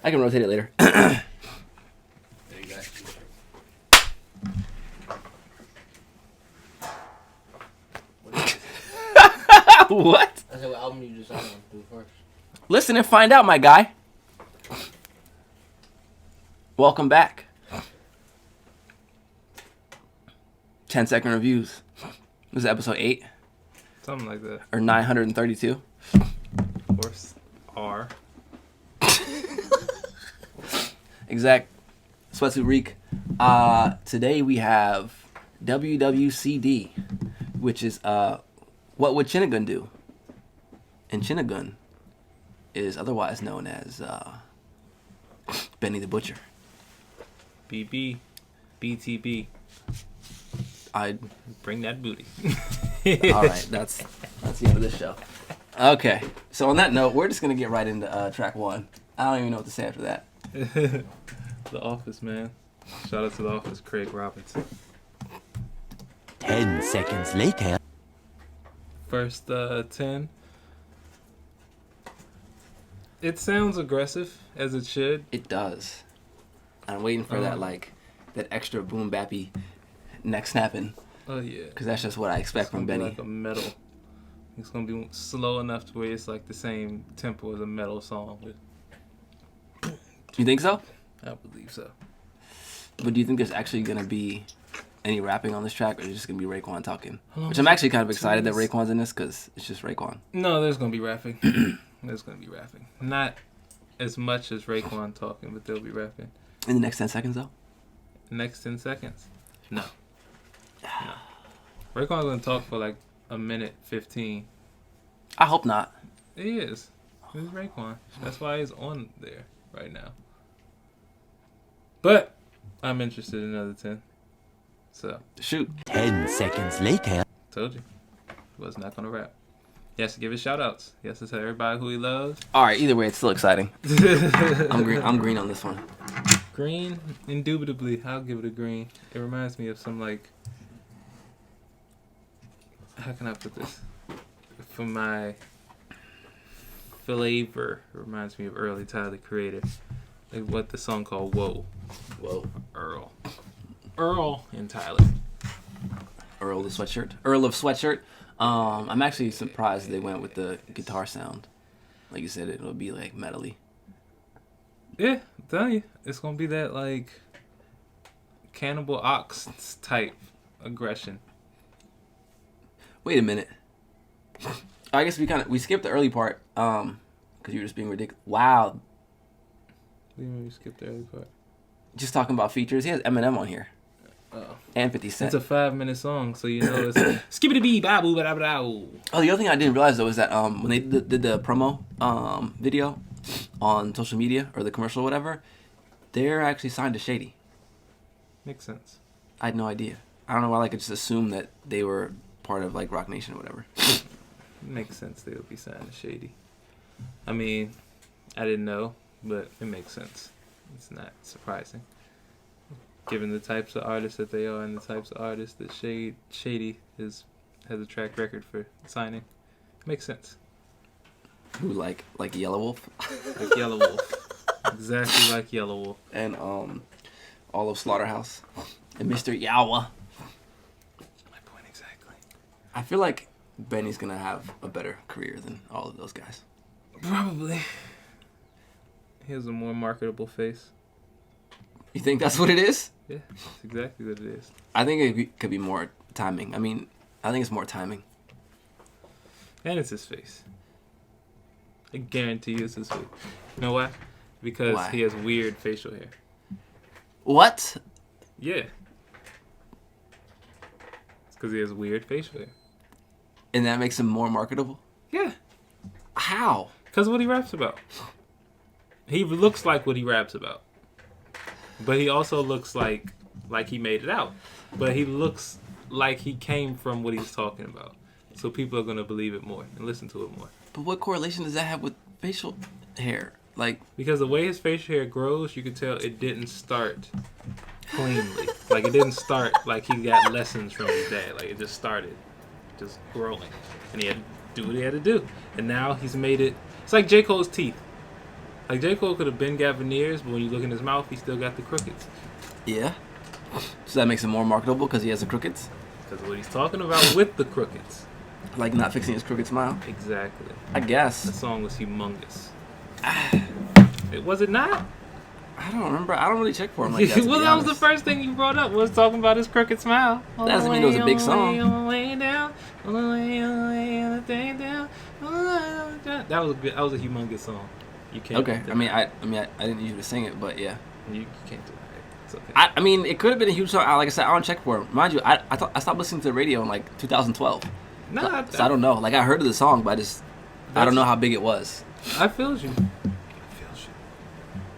I can rotate it later. There you go. What? I said, what album you decided to do first? Listen and find out, my guy. Welcome back. 10-second reviews. This is episode 8 Something like that. or 932. Horse R. Exact. Sweatsuit Reek. Today we have WWCD, which is what would Chinnagun do? And Chinnagun is otherwise known as Benny the Butcher. BB. BTB. I Bring that booty. all right. That's the end of this show. Okay. So on that note, we're just gonna get right into track 1. I don't even know what to say after that. The Office, man. Shout out to The Office, Craig Robinson. 10 seconds later. First 10. It sounds aggressive, as it should. It does. I'm waiting for that extra boom bappy neck snapping, Oh, yeah. because that's just what I expect from Benny. Like a metal. It's going to be slow enough to where it's like the same tempo as a metal song. You think so? I believe so. But do you think there's actually going to be any rapping on this track, or is it just going to be Raekwon talking? How long Which is I'm it? actually kind of excited that 2 minutes? Raekwon's in this, because it's just Raekwon. No, there's going to be rapping. There's going to be rapping. Not as much as Raekwon talking, but there'll be rapping. In the next 10 seconds, though? Next 10 seconds? No. Raekwon's going to talk for like a minute 15. I hope not. He is. He's Raekwon. That's why he's on there right now. But I'm interested in another 10. So, Shoot. 10 seconds later. told you. He was not going to rap. He has to give his shout outs. He has to tell everybody who he loves. All right, either way, it's still exciting. I'm green on this one. Green, indubitably. I'll give it a green. It reminds me of some like... How can I put this? For my flavor, it reminds me of early Tyler, the Creator. Like what the song called Whoa. Whoa. Earl and Tyler. Earl of Sweatshirt. I'm actually surprised they went with the guitar sound. Like you said, it'll be like metally. Yeah, I'm telling you. It's going to be that like Cannibal Ox type aggression. Wait a minute. I guess we skipped the early part because you were just being ridiculous. Wow. We maybe skipped the early part. Just talking about features. He has Eminem on here. Oh. And 50 Cent. It's a 5-minute song, so you know it's skibbity bee babu ba da ba da. Oh, the other thing I didn't realize though is that when they did the promo video on social media or the commercial or whatever, they're actually signed to Shady. Makes sense. I had no idea. I don't know why I could just assume that they were part of like Rock Nation or whatever. Makes sense they would be signed to Shady. I mean, I didn't know, but it makes sense. It's not surprising. Given the types of artists that they are and the types of artists that Shady has a track record for signing. Makes sense. Who like Yellow Wolf Like Yellow Wolf. Exactly like Yellow Wolf. and all of Slaughterhouse and Mr. Yawa. My point exactly. I feel like Benny's gonna have a better career than all of those guys. Probably. He has a more marketable face. You think that's what it is? Yeah, that's exactly what it is. I think it could be more timing. I mean, I think it's more timing. And it's his face. I guarantee you it's his face. You know why? Because Why? he has weird facial hair. What? Yeah. It's because he has weird facial hair. And that makes him more marketable? Yeah. How? Because of what he raps about. He looks like what he raps about. But he also looks like he made it out. But he looks like he came from what he's talking about. So people are going to believe it more and listen to it more. But what correlation does that have with facial hair? Like, Because the way his facial hair grows, you can tell it didn't start cleanly. Like, it didn't start like he got lessons from his dad. Like, it just started just growing. And he had to do what he had to do. And now he's made it. It's like J. Cole's teeth. Like J. Cole could have been got veneers, but when you look in his mouth, he still got the crookeds. Yeah. So that makes him more marketable because he has the crookeds? Because what he's talking about with the crookeds. Like not fixing his crooked smile? Exactly. I The guess. song was humongous. Was it not? I don't remember. I don't really check for him like that, to Well, be that was the honest. first thing you brought up, was talking about his crooked smile. That doesn't mean it was a big song. That was good. That was a humongous song. You can't. Okay. I mean, I didn't usually sing it, but yeah. You can't do that. It's okay. I mean, it could have been a huge song. Like I said, I don't check for him. Mind you, I stopped listening to the radio in like 2012. Nah, So I don't know. Like I heard of the song, but I don't know how big it was. I feel you.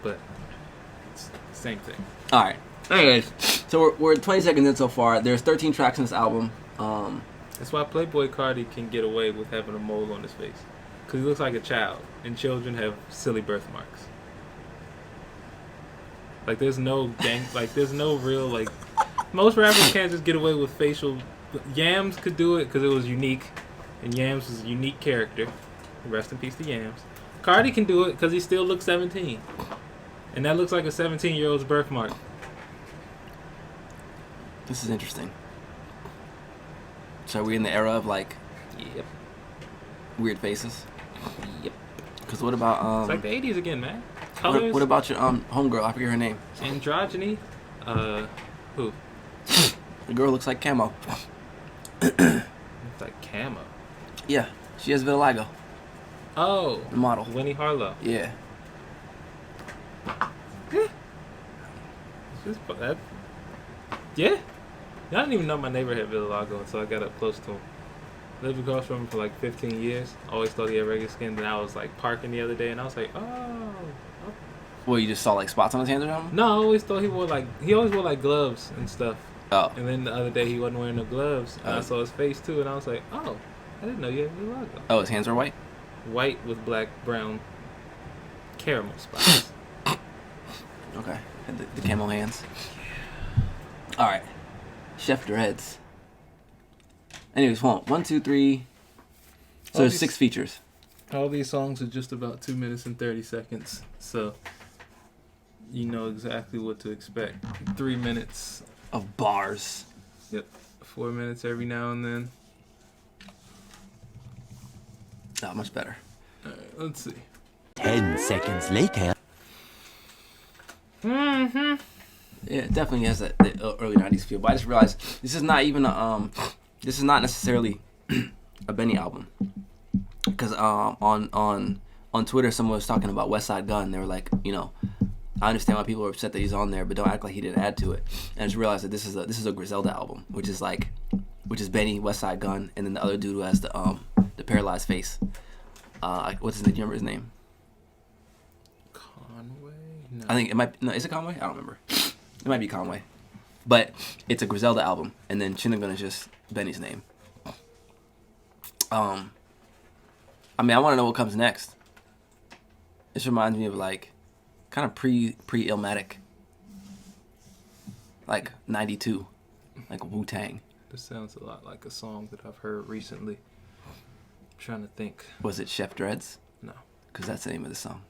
But it's the same thing. All right. Anyways, so we're 20 seconds in so far. There's 13 tracks in this album. That's why Playboy Cardi can get away with having a mole on his face. Because he looks like a child. And children have silly birthmarks. Like, there's no gang... Like, there's no real, like... Most rappers can't just get away with facial... Yams could do it because it was unique. And Yams was a unique character. Rest in peace to Yams. Cardi can do it because he still looks 17. And that looks like a 17-year-old's birthmark. This is interesting. So are we in the era of like Yep. weird faces? Yep. Because what about It's like the 80s again, man. Colors, what about your homegirl? I forget her name. androgyny. Who? The girl looks like camo. It's like camo. Yeah, she has vitiligo. Oh, The model. Winnie Harlow. Yeah. She's that. Yeah. I didn't even know my neighbor had vitiligo until I got up close to him. Lived across from him for like 15 years. Always thought he had regular skin. Then I was like parking the other day, and I was like, oh. Well, you just saw like spots on his hands or something? No, I always thought he always wore like gloves and stuff. Oh. And then the other day he wasn't wearing no gloves, and I Oh. saw his face too, and I was like, oh, I didn't know you had vitiligo. Oh, his hands are white? White with black, brown, caramel spots. Okay. Had the camo hands. Alright. Chef Dreads. Anyways, hold on. 1, 2, 3. So there's 6 features. All these songs are just about 2 minutes and 30 seconds, so you know exactly what to expect. 3 minutes. Of bars. Yep. 4 minutes every now and then. Not much better. Alright, let's see. 10 seconds later. Mm-hmm. Yeah, it definitely has that the early 90s feel. But I just realized this is not even this is not necessarily a Benny album. Because on Twitter someone was talking about West Side Gun. They were like, you know, I understand why people are upset that he's on there, but don't act like he didn't add to it. And I just realized that this is a Griselda album, which is Benny, West Side Gun, and then the other dude who has the paralyzed face. What's his name? Do you remember his name? Conway? No. I think it might. No, is it Conway? I don't remember. It might be Conway, but it's a Griselda album, and then Chinnagun is just Benny's name. I mean, I want to know what comes next. This reminds me of like, kind of pre-Illmatic, like '92, like Wu-Tang. This sounds a lot like a song that I've heard recently. I'm trying to think. Was it Chef Dreads? No. Because that's the name of the song.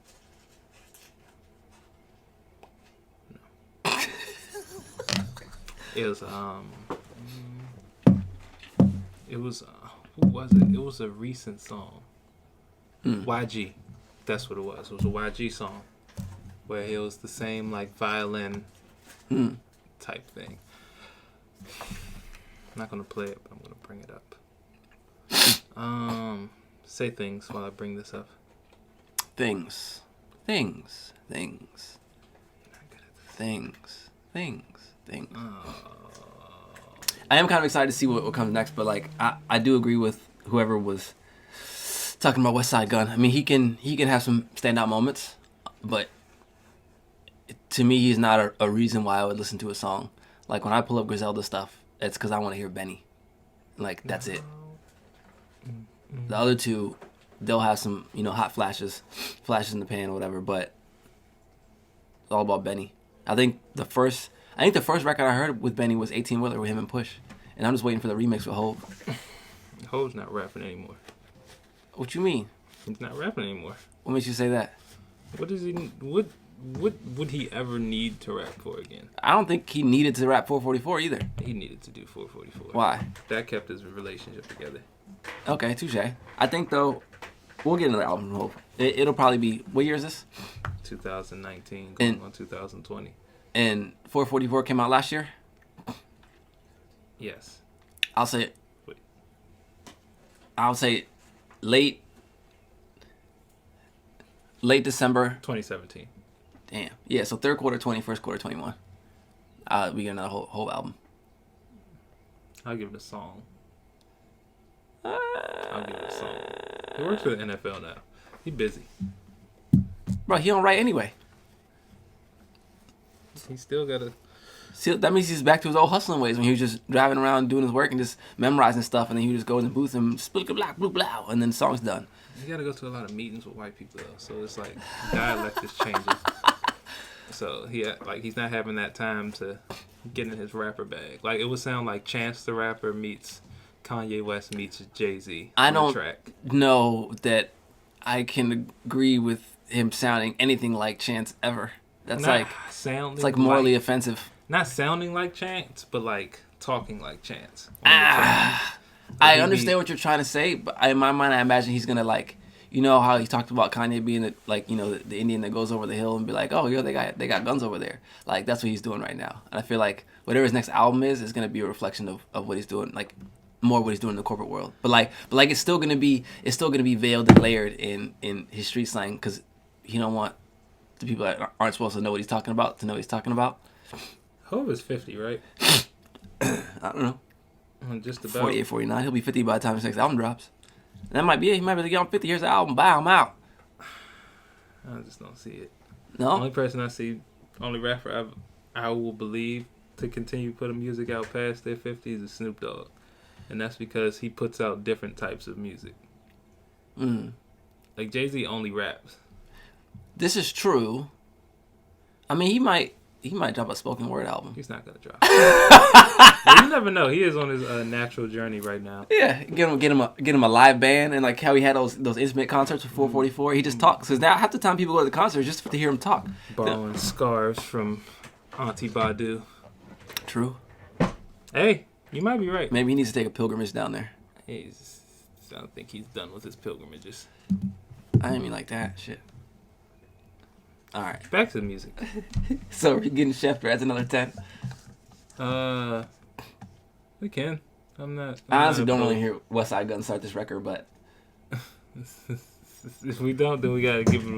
It was who was it? It was a recent song. YG. That's what it was. It was a YG song where it was the same like violin type thing. I'm not gonna play it, but I'm gonna bring it up. Say things while I bring this up. Things. Not good at this. Things. I am kind of excited to see what comes next, but like I do agree with whoever was talking about West Side Gun. I mean, he can have some standout moments, but to me, he's not a reason why I would listen to a song. Like when I pull up Griselda stuff, it's because I want to hear Benny. Like that's it. The other two, they'll have some hot flashes in the pan or whatever, but it's all about Benny. I think the first record I heard with Benny was 18 Wheeler with him and Push, and I'm just waiting for the remix with Hov. Ho's not rapping anymore. What you mean? He's not rapping anymore. What makes you say that? What does he? What would he ever need to rap for again? I don't think he needed to rap 444 either. He needed to do 444. Why? That kept his relationship together. Okay, touche. I think though, we'll get another album. Hope it'll probably be. What year is this? 2019 going And- on 2020. And 444 came out last year. Yes. I'll say. Wait. I'll say, late December. 2017. Damn. Yeah. So third quarter 20, first quarter 21. We get another whole album. I'll give it a song. I'll give it a song. He works for the NFL now. He busy. Bro, he don't write anyway. He still gotta. See, that means he's back to his old hustling ways when he was just driving around doing his work and just memorizing stuff, and then he would just go in the booth and split blah blah blah, and then the song's done. You gotta go to a lot of meetings with white people though, so it's like dialect is changing. So he's not having that time to get in his rapper bag. Like it would sound like Chance the Rapper meets Kanye West meets Jay-Z I on the don't track. know that I can agree with him sounding anything like Chance ever. That's Not like sounding it's like morally offensive. not sounding like Chance, but like talking like Chance. on the track. I he understand be- what you're trying to say, but in my mind, I imagine he's gonna like, you know how he talked about Kanye being the Indian that goes over the hill and be like, oh, yo, they got guns over there. Like that's what he's doing right now, and I feel like whatever his next album is gonna be a reflection of what he's doing, like more what he's doing in the corporate world. But it's still gonna be veiled and layered in his street slang because he don't want the people that aren't supposed to know what he's talking about to know what he's talking about. Hov is 50, right? I don't know. Just about. 48, 49. He'll be 50 by the time his next album drops. And that might be it. He might be able to get on 50. Here's the album. Bye, I'm out. I just don't see it. No? Only person I see, only rapper I will believe to continue putting music out past their 50s is Snoop Dogg. And that's because he puts out different types of music. Like Jay-Z only raps. This is true. I mean, he might drop a spoken word album. He's not gonna drop it. Well, you never know. He is on his natural journey right now. Yeah, get him a live band, and like how he had those intimate concerts with 444. He just talks because now half the time people go to the concerts just to hear him talk. Borrowing scarves from Auntie Badu. True. Hey, you might be right. Maybe he needs to take a pilgrimage down there. I don't think he's done with his pilgrimages. I didn't mean like that. Shit. All right. Back to the music. So we're getting Schefter. That's another 10. We can. I'm not. I honestly don't opposed. really hear West Side Gun start this record, but If we don't, then we gotta give it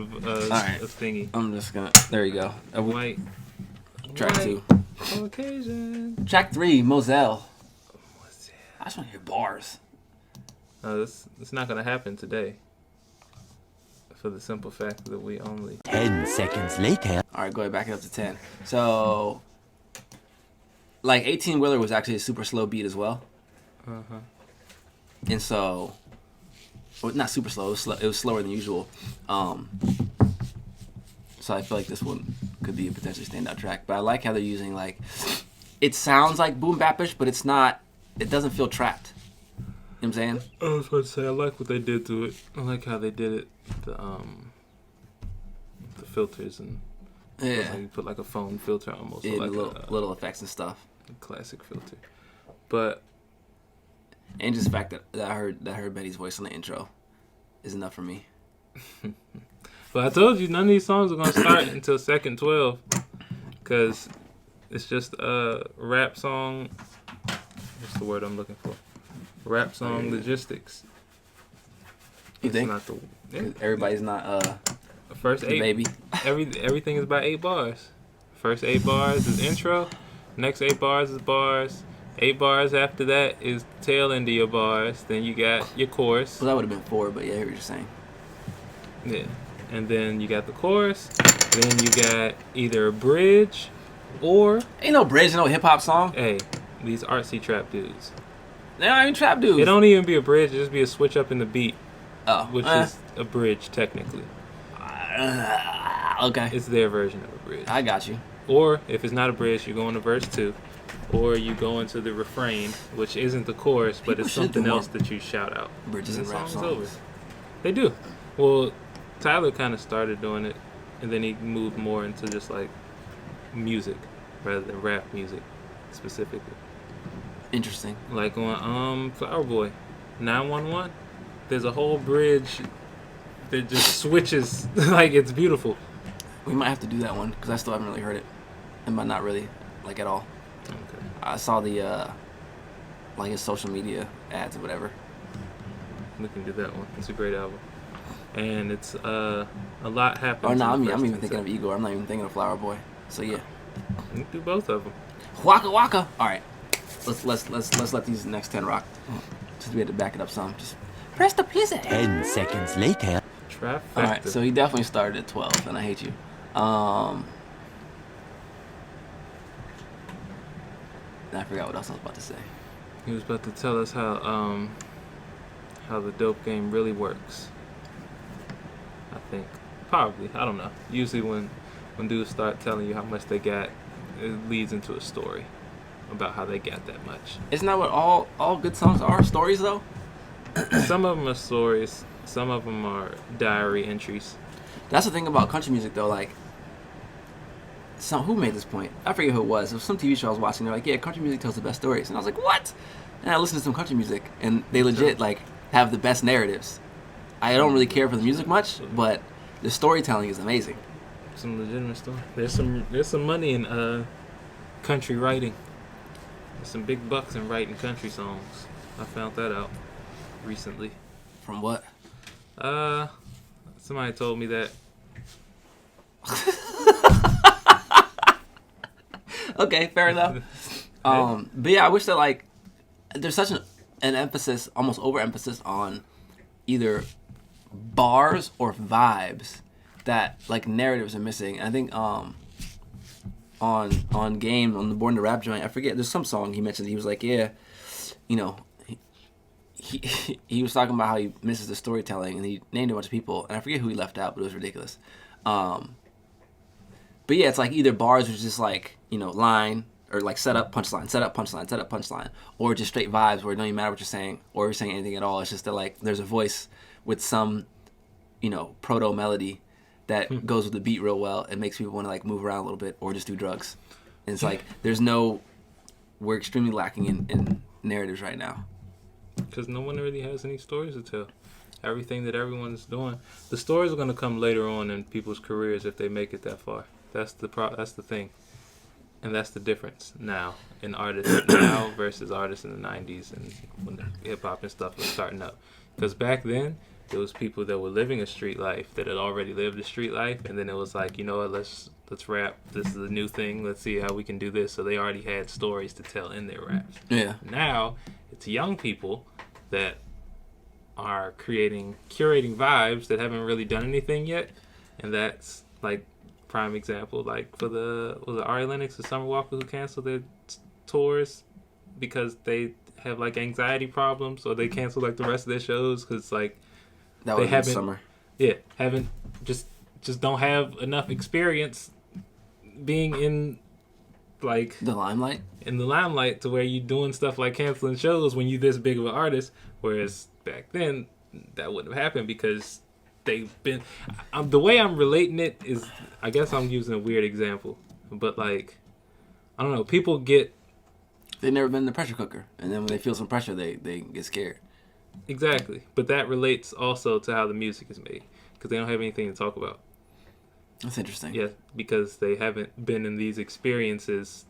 right. a thingy. I'm just gonna. There you go. White. Track white 2. Caucasian. Track 3, Moselle. I just want to hear bars. It's not gonna happen today. For the simple fact that we only. 10 seconds later. All right, go ahead, back it up to 10. So, like 18 Wheeler was actually a super slow beat as well. And so, well, not super slow. It was slower than usual. So I feel like this one could be a potentially standout track. But I like how they're using like, it sounds like boom bapish, but it's not. It doesn't feel trapped. You know what I'm saying? I was about to say I like what they did to it. I like how they did it. The filters and Yeah. like you put like a phone filter almost. Yeah, Or like little effects and stuff. a classic filter. But And just the fact that I heard Betty's voice on the intro is enough for me. I told you none of these songs are gonna start until second 12, cause it's just a rap song. What's the word I'm looking for? Rap song logistics. You It's think? not the Everybody's not first the 8. baby. Everything is about 8 bars. First 8 bars is intro. Next 8 bars is bars. 8 bars after that is the tail end of your bars. Then you got your chorus. Well, that would have been 4, but yeah, I hear what you're saying. Yeah. And then you got the chorus. Then you got either a bridge or, Ain't no bridge, no hip hop song. hey, these artsy trap dudes. They don't even trap dudes. It don't even be a bridge. It just be a switch up in the beat, Oh, which is a bridge technically. okay. It's their version of a bridge. I got you. Or if it's not a bridge, you go into verse 2. Or you go into the refrain, which isn't the chorus, but People it's should do something more else that you shout out. Bridges and the rap song's songs. over. They do. Well, Tyler kind of started doing it and then he moved more into just like music rather than rap music specifically. Interesting. Like on Flower Boy 911, there's a whole bridge that just switches. Like, it's beautiful. We might have to do that one because I still haven't really heard it, and by not really like at all. Okay. I saw the like his social media ads or whatever. We can do that one. It's a great album, and it's a lot happens. Oh no, in the I'm first even 10 thinking of seconds. Igor. I'm not even thinking of Flower Boy. So yeah, We can do both of them. Waka Waka. All right, let's let these next 10 rock. Just we had to back it up some. Just press the pizza. 10 seconds later. Trifecta. All right, so he definitely started at 12, and I hate you. I forgot what else I was about to say. He was about to tell us how the dope game really works. I think probably, I don't know. Usually when dudes start telling you how much they got, it leads into a story about how they got that much. Isn't that what all good songs are? Stories, though? Some of them are stories. Some of them are diary entries. That's the thing about country music, though. Like, who made this point? I forget who it was. It was some TV show I was watching. They're like, yeah, country music tells the best stories. And I was like, what? And I listened to some country music, and they legit, like, have the best narratives. I don't really care for the music much, but the storytelling is amazing. Some legitimate stuff. There's some money in country writing. There's some big bucks in writing country songs. I found that out recently. From what? Somebody told me that. Okay, fair enough. But yeah, I wish that, like, there's such an emphasis, almost overemphasis on either bars or vibes that, like, narratives are missing. I think on Game, on the Born to Rap joint, I forget, there's some song he mentioned. He was like, yeah, you know, he was talking about how he misses the storytelling, and he named a bunch of people, and I forget who he left out, but it was ridiculous. But yeah, it's like either bars which is just like, you know, line, or like set up, punchline, set up, punchline, set up, punchline, or just straight vibes where it don't even matter what you're saying, or you're saying anything at all. It's just that, like, there's a voice with some, you know, proto melody that goes with the beat real well and makes people want to, like, move around a little bit or just do drugs. And it's like we're extremely lacking in narratives right now. Because no one really has any stories to tell. Everything that everyone's doing, the stories are going to come later on in people's careers if they make it that far. That's the thing, and that's the difference now in artists now versus artists in the '90s and when the hip hop and stuff was starting up. Because back then there was people that were living a street life that had already lived a street life, and then it was like, you know what, let's rap. This is a new thing. Let's see how we can do this. So they already had stories to tell in their raps. Yeah. Now it's young people that are curating vibes that haven't really done anything yet, and that's like prime example. Like was it Ari Lennox or Summer Walker who canceled their tours because they have like anxiety problems, or they cancel like the rest of their shows because like That was in summer. Yeah, haven't just don't have enough experience being in like The limelight. in the limelight to where you doing stuff like canceling shows when you this big of an artist, whereas back then that wouldn't have happened because they've been the way I'm relating it is, I guess I'm using a weird example, but like, I don't know, people get They've never been in the pressure cooker, and then when they feel some pressure, they get scared. exactly, but that relates also to how the music is made because they don't have anything to talk about. That's interesting. Yeah, because they haven't been in these experiences,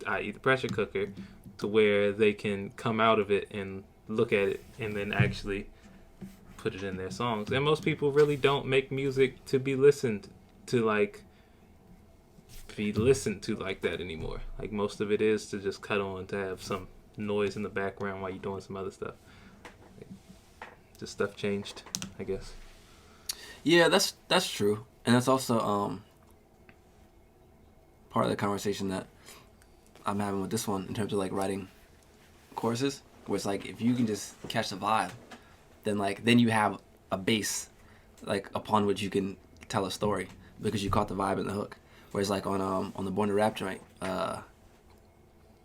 i.e. the pressure cooker, to where they can come out of it and look at it and then actually put it in their songs. And most people really don't make music to be listened to like that anymore. Like most of it is to just cut on to have some noise in the background while you're doing some other stuff. Just stuff changed, I guess. Yeah, that's true, and that's also part of the conversation that I'm having with this one in terms of like writing choruses, where it's like if you can just catch the vibe, then you have a base like upon which you can tell a story because you caught the vibe and the hook. Whereas like on the Born to Rap joint, I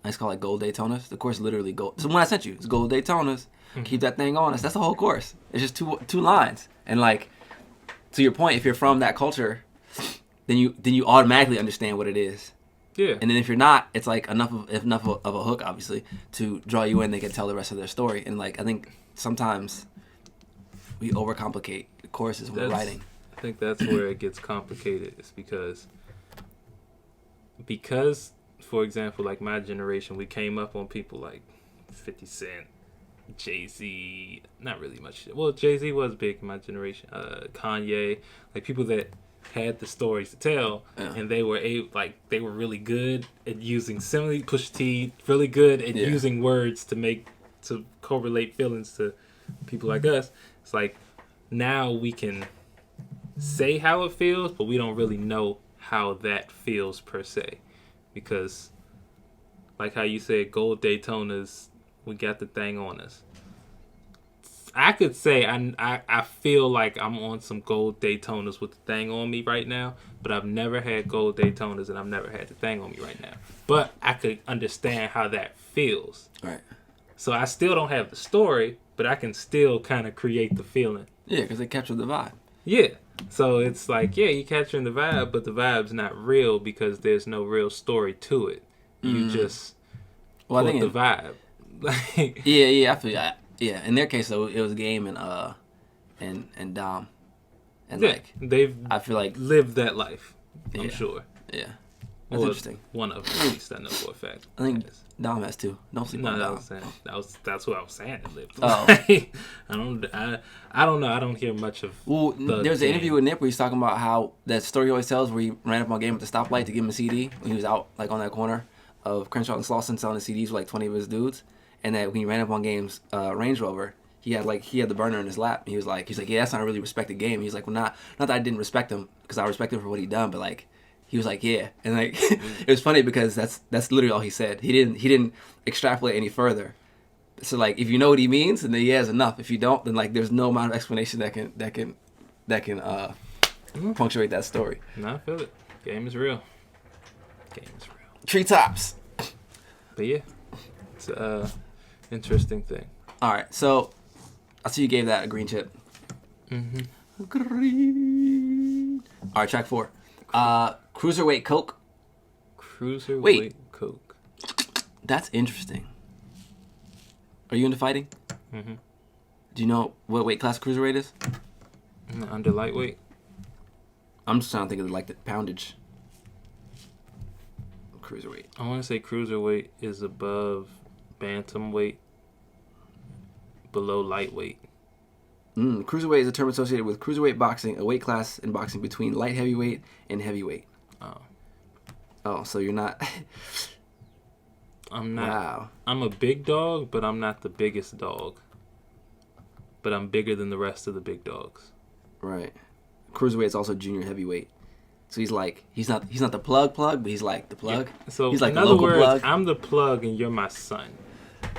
just call it Gold Daytonas. The chorus literally gold. It's the one I sent you. It's Gold Daytonas. Keep that thing on us. That's the whole chorus. It's just two lines. And like, to your point, if you're from that culture, then you automatically understand what it is. Yeah. And then if you're not, it's like enough of a hook, obviously, to draw you in. They can tell the rest of their story. And like I think sometimes we overcomplicate the choruses when we're writing. I think that's where it gets complicated. It's because, for example, like my generation, we came up on people like 50 Cent, Jay-Z, not really much. Well, Jay-Z was big in my generation. Kanye, like people that had the stories to tell, and they were they were really good at using simile. Pusha T, really good at using words to correlate feelings to people like us. It's like now we can say how it feels, but we don't really know how that feels per se, because like how you said, gold Daytonas, we got the thing on us. I could say I feel like I'm on some gold Daytonas with the thing on me right now, but I've never had gold Daytonas and I've never had the thing on me right now. But I could understand how that feels. Right. So I still don't have the story, but I can still kind of create the feeling. Yeah, because they capture the vibe. Yeah. So it's like, yeah, you're capturing the vibe, but the vibe's not real because there's no real story to it. You just put the vibe. Like, yeah, I feel that. Yeah, in their case though, it was Game and Dom, and yeah, like they've I feel like lived that life. I'm sure. Yeah, that's interesting. One of them, at least I know for a fact. I think Dom has two. Don't sleep on Dom. That's what I was saying. That lived. Oh, I don't know. I don't hear much of. Well, there was an interview with Nip where he's talking about how that story he always tells where he ran up on Game at the stoplight to give him a CD when he was out like on that corner of Crenshaw and Slauson selling the CDs with like 20 of his dudes. And that when he ran up on Game's Range Rover, he had the burner in his lap. And he's like, yeah, that's not a really respected Game. He's like, well, not that I didn't respect him because I respect him for what he done, but like, he was like, yeah, and like, it was funny because that's literally all he said. He didn't extrapolate any further. So like, if you know what he means, then he has enough. If you don't, then like, there's no amount of explanation that can punctuate that story. No, I feel it. Game is real. Game is real. Treetops. But yeah, it's interesting thing. All right, so I see you gave that a green chip. Mm-hmm. Green. All right, track 4. Cruiserweight Coke. Cruiserweight Coke. That's interesting. Are you into fighting? Mm-hmm. Do you know what weight class cruiserweight is? Under lightweight. I'm just trying to think of like the poundage. Cruiserweight. I want to say cruiserweight is above bantamweight, below lightweight. Cruiserweight is a term associated with cruiserweight boxing, a weight class in boxing between light heavyweight and heavyweight. Oh, so you're not... I'm not. Wow. I'm a big dog, but I'm not the biggest dog. But I'm bigger than the rest of the big dogs. Right. Cruiserweight is also junior heavyweight. So he's not the plug, but he's like the plug. Yeah. So he's like in the other local words, plug. I'm the plug and you're my son.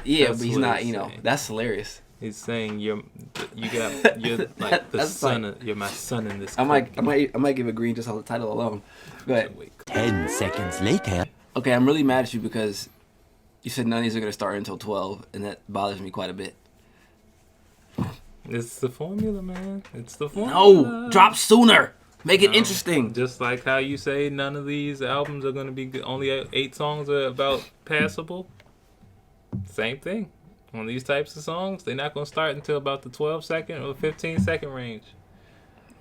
Yeah, That's but he's what not, he's saying. that's hilarious. He's saying you're like the son. You're my son in this. I might give a green just on the title alone. Go ahead. 10 seconds later. Okay, I'm really mad at you because you said none of these are going to start until 12, and that bothers me quite a bit. It's the formula, man. It's the formula. No, drop sooner. Make it interesting. Just like how you say none of these albums are going to be good. Only 8 songs are about passable. Same thing. On these types of songs, they're not going to start until about the 12-second or 15-second range.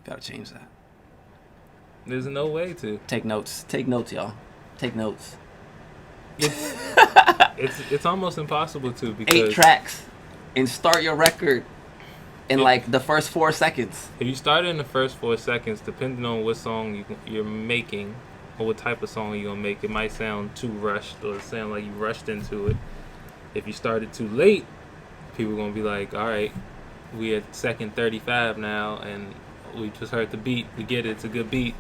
Gotta change that. There's no way to. Take notes. Take notes, y'all. Take notes. It's almost impossible to because 8 tracks and start your record in like the first 4 seconds. If you start in the first 4 seconds, depending on what song you're making or what type of song you're going to make, it might sound too rushed or sound like you rushed into it. If you started too late, people are going to be like, all right, we at second 35 now, and we just heard the beat. We get it. It's a good beat.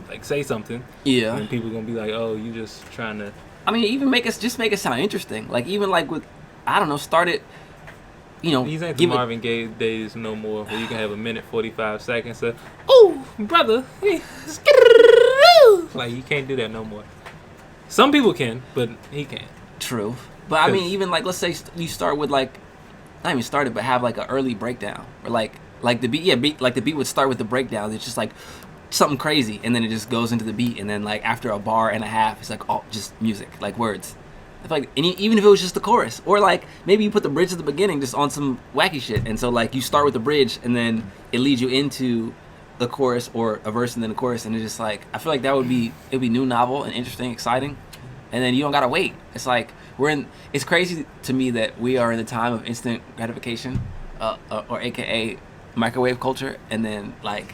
Like, say something. Yeah. And people are going to be like, oh, you just trying to... I mean, even make it sound interesting. Like, even like with, I don't know, start it, These ain't the Marvin Gaye days no more where you can have a minute 45 seconds of, oh, brother. Like, you can't do that no more. Some people can, but he can't. True. But I mean, even like, let's say you start with like, not even started, but have like an early breakdown, or like the beat, like the beat would start with the breakdown. It's just like, something crazy, and then it just goes into the beat, and then like after a bar and a half, it's like all just music, like words. I feel like even if it was just the chorus, or like maybe you put the bridge at the beginning just on some wacky shit, and so like you start with the bridge, and then it leads you into the chorus or a verse and then the chorus, and it's just like I feel like it'd be new, novel, and interesting, exciting, and then you don't gotta wait. It's like it's crazy to me that we are in the time of instant gratification, or AKA microwave culture, and then like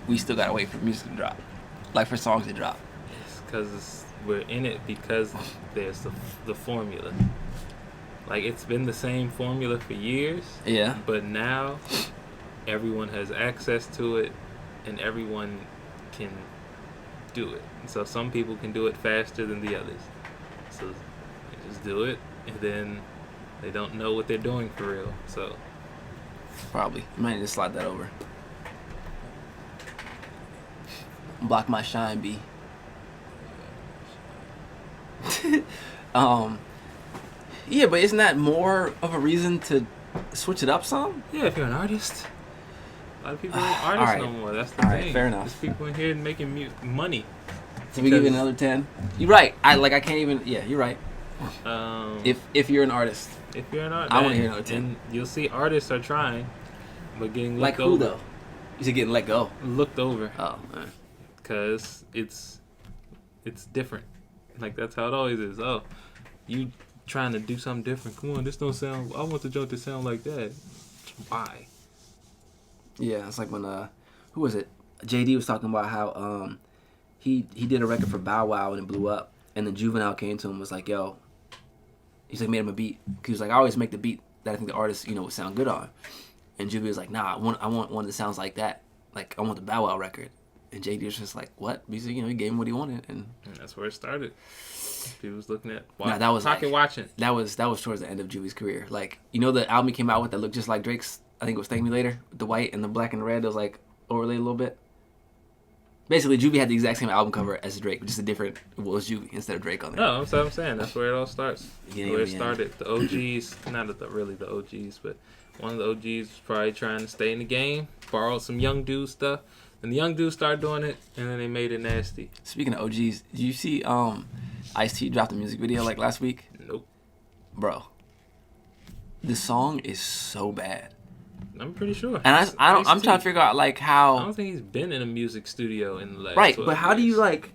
we still gotta wait for music to drop, like for songs to drop. It's because we're in it because there's the formula. Like it's been the same formula for years. Yeah. But now everyone has access to it, and everyone can do it. So some people can do it faster than the others. So they just do it, and then they don't know what they're doing for real. So Probably. You might just slide that over. Block my shine, B. Yeah, but isn't that more of a reason to switch it up some? yeah, if you're an artist, a lot of people aren't artists Alright. no more. That's the Alright, thing. fair enough. There's people in here making money. So we give it Because- another 10. You're right. I can't even. Yeah, you're right. If you're an artist, If you're an artist, I wanna hear another 10. and you'll see artists are trying, but getting like looked who over. though? You said getting let go. Looked over, Oh, man. because it's different. Like that's how it always is. Oh, you trying to do something different? Come on, this don't sound. I want the joint to sound like that. Why? Yeah, it's like when who was it? JD was talking about how he did a record for Bow Wow and it blew up, and then Juvenile came to him and was like, "Yo," he's like made him a beat. He was like, "I always make the beat that I think the artist would sound good on," and Juvie was like, "Nah, I want one that sounds like that. Like I want the Bow Wow record." And JD was just like, "What?" He said, he gave him what he wanted, and That's where it started. People was looking at Nah, that was pocket like- watching. that was towards the end of Juvie's career. Like the album he came out with that looked just like Drake's. I think it was Thank Me Later, with the white and the black and the red. It was like overlaid a little bit. Basically, Juvie had the exact same album cover as Drake, just a different. Well, it was Juvie instead of Drake on there. No, that's what I'm saying. That's where it all starts. Beginning Where of it the started. The OGs, not really the OGs, but one of the OGs was probably trying to stay in the game, borrowed some young dude stuff, and the young dudes started doing it, and then they made it nasty. Speaking of OGs, did you see Ice-T dropped a music video like last week? Nope. Bro, the song is so bad, I'm pretty sure. and I'm Ice-T. trying to figure out like I how. don't think he's been in a music studio in the last Right, 12 but how do you years. like?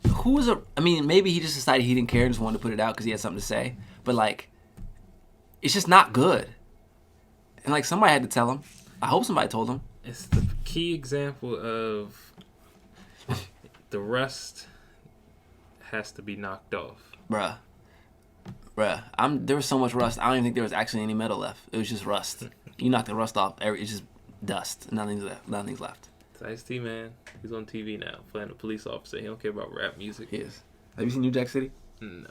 Who was a? I mean, maybe he just decided he didn't care and just wanted to put it out because he had something to say. But like, it's just not good. And like somebody had to tell him. I hope somebody told him. It's the key example of the rust has to be knocked off. Bruh. There was so much rust. I don't even think there was actually any metal left. It was just rust. You knock the rust off, it's just dust. Nothing's left. It's Ice-T, man. He's on TV now, playing a police officer. He don't care about rap music. He is. Have you seen New Jack City? No.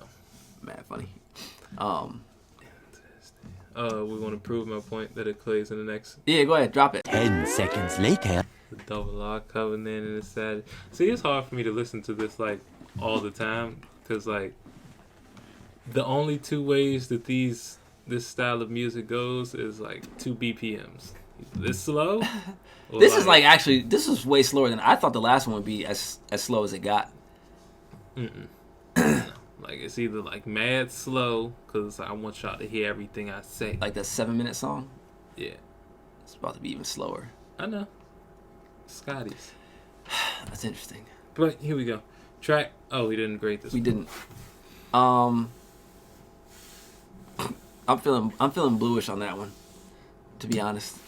Man, funny. We want to prove my point that it plays in the next Yeah, go ahead, drop it. 10 seconds later. the Double R Covenant and the Saturday. See, it's hard for me to listen to this like all the time because like the only two ways that this style of music goes is like 2 BPMs. It's slow. or This is like actually, this is way slower than I thought the last one would be as slow as it got. like it's either like mad slow because I want y'all to hear everything I say. Like that 7-minute song, Yeah, it's about to be even slower. I know. Scotty's. That's interesting. But here we go. Track. Oh, we didn't grade this. We one. didn't. I'm feeling bluish on that one, to be honest.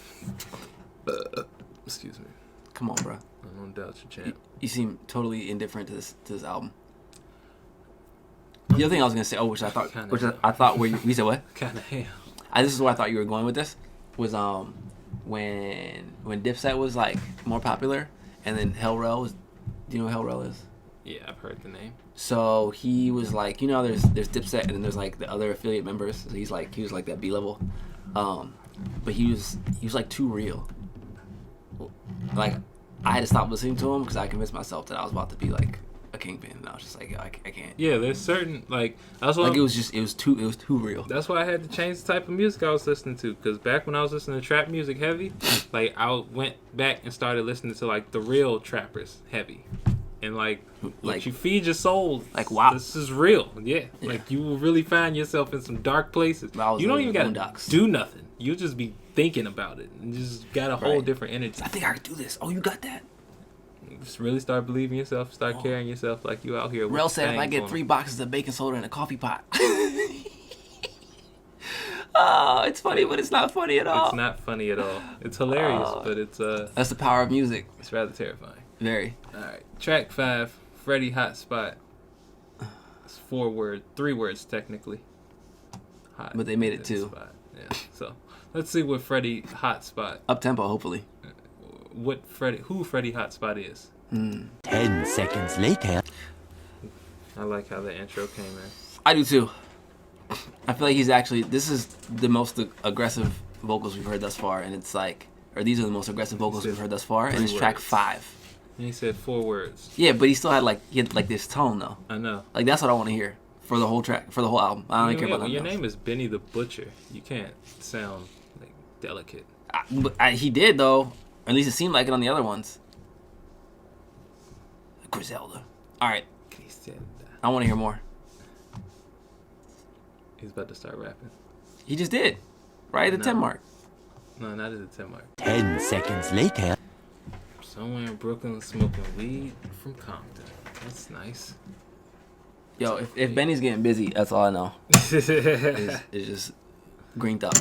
Excuse me. Come on, bro. I don't doubt your champ. You seem totally indifferent to this album. The other thing I was gonna say, which I thought we said what? Kind of hell. This is where I thought you were going with this, was when Dipset was like more popular, and then Hell Rell was. Do you know what Hell Rell is? Yeah, I've heard the name. So he was like, there's Dipset, and then there's like the other affiliate members. So he was like that B level, but he was like too real. Like I had to stop listening to him because I convinced myself that I was about to be like a Kingpin, and I was just like, yo, I can't. Yeah, there's certain like that's why Like it was too real. that's why I had to change the type of music I was listening to. Because back when I was listening to trap music heavy, like I went back and started listening to like the real trappers heavy, and like Like- you feed your soul. Like, wow. This is real. Yeah. Like you will really find yourself in some dark places. I was You don't in even the gotta Boondocks. do nothing. You'll just be thinking about it, and just got a whole Right. different energy. I think I could do this. Oh, you got that? Just really start believing yourself. Start carrying yourself like you out here. With Rel said if I things get on 3 boxes of baking soda and a coffee pot. Oh, it's funny, but it's not funny at all. It's not funny at all. It's hilarious, but it's That's the power of music. it's rather terrifying. Very. All right, track 5, Freddie Hotspot. It's 3 words technically. Hot. But they made it and two. Spot. Yeah. So let's see what Freddie Hotspot. Up tempo, hopefully. Who Freddie Hotspot is. 10 seconds later. I like how the intro came in. I do too. I feel like this is the most aggressive vocals we've heard thus far, and it's like, or these are the most aggressive vocals we've heard thus far, and it's track words. 5. And he said 4 words. Yeah, but he still had like this tone though. I know. Like that's what I want to hear for the whole track, for the whole album. I don't care about When nothing your else. name is Benny the Butcher, you can't sound like delicate. He did though, or at least it seemed like it on the other ones. Griselda. All right, I want to hear more. He's about to start rapping. He just did, right at the 10 mark. No, not at the 10 mark. 10 seconds later. Somewhere in Brooklyn smoking weed from Compton. That's nice. Yo, if Benny's getting busy, that's all I know. It's just greened up.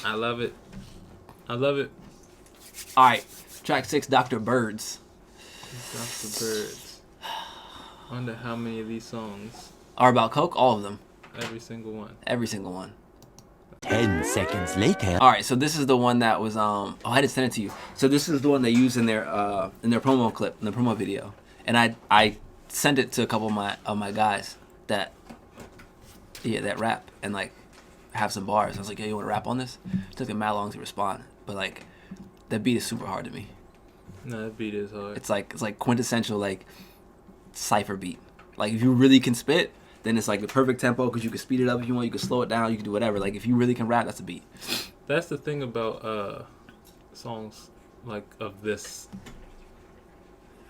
I love it. I love it. All right, track 6, Dr. Birds. Dr. Birds. Wonder how many of these songs. Are about coke? All of them. Every single one. Every single one. 10 seconds later. All right, so this is the one that was I had to send it to you. So this is the one they used in their promo clip, in the promo video, and I sent it to a couple of my guys that rap and like have some bars. I was like, "Yo, you want to rap on this?" It took them mad long to respond, but like that beat is super hard to me. No, that beat is hard. It's like quintessential like cipher beat. Like if you really can spit, then it's like the perfect tempo because you can speed it up if you want, you can slow it down, you can do whatever. Like if you really can rap, that's a beat. That's the thing about songs like of this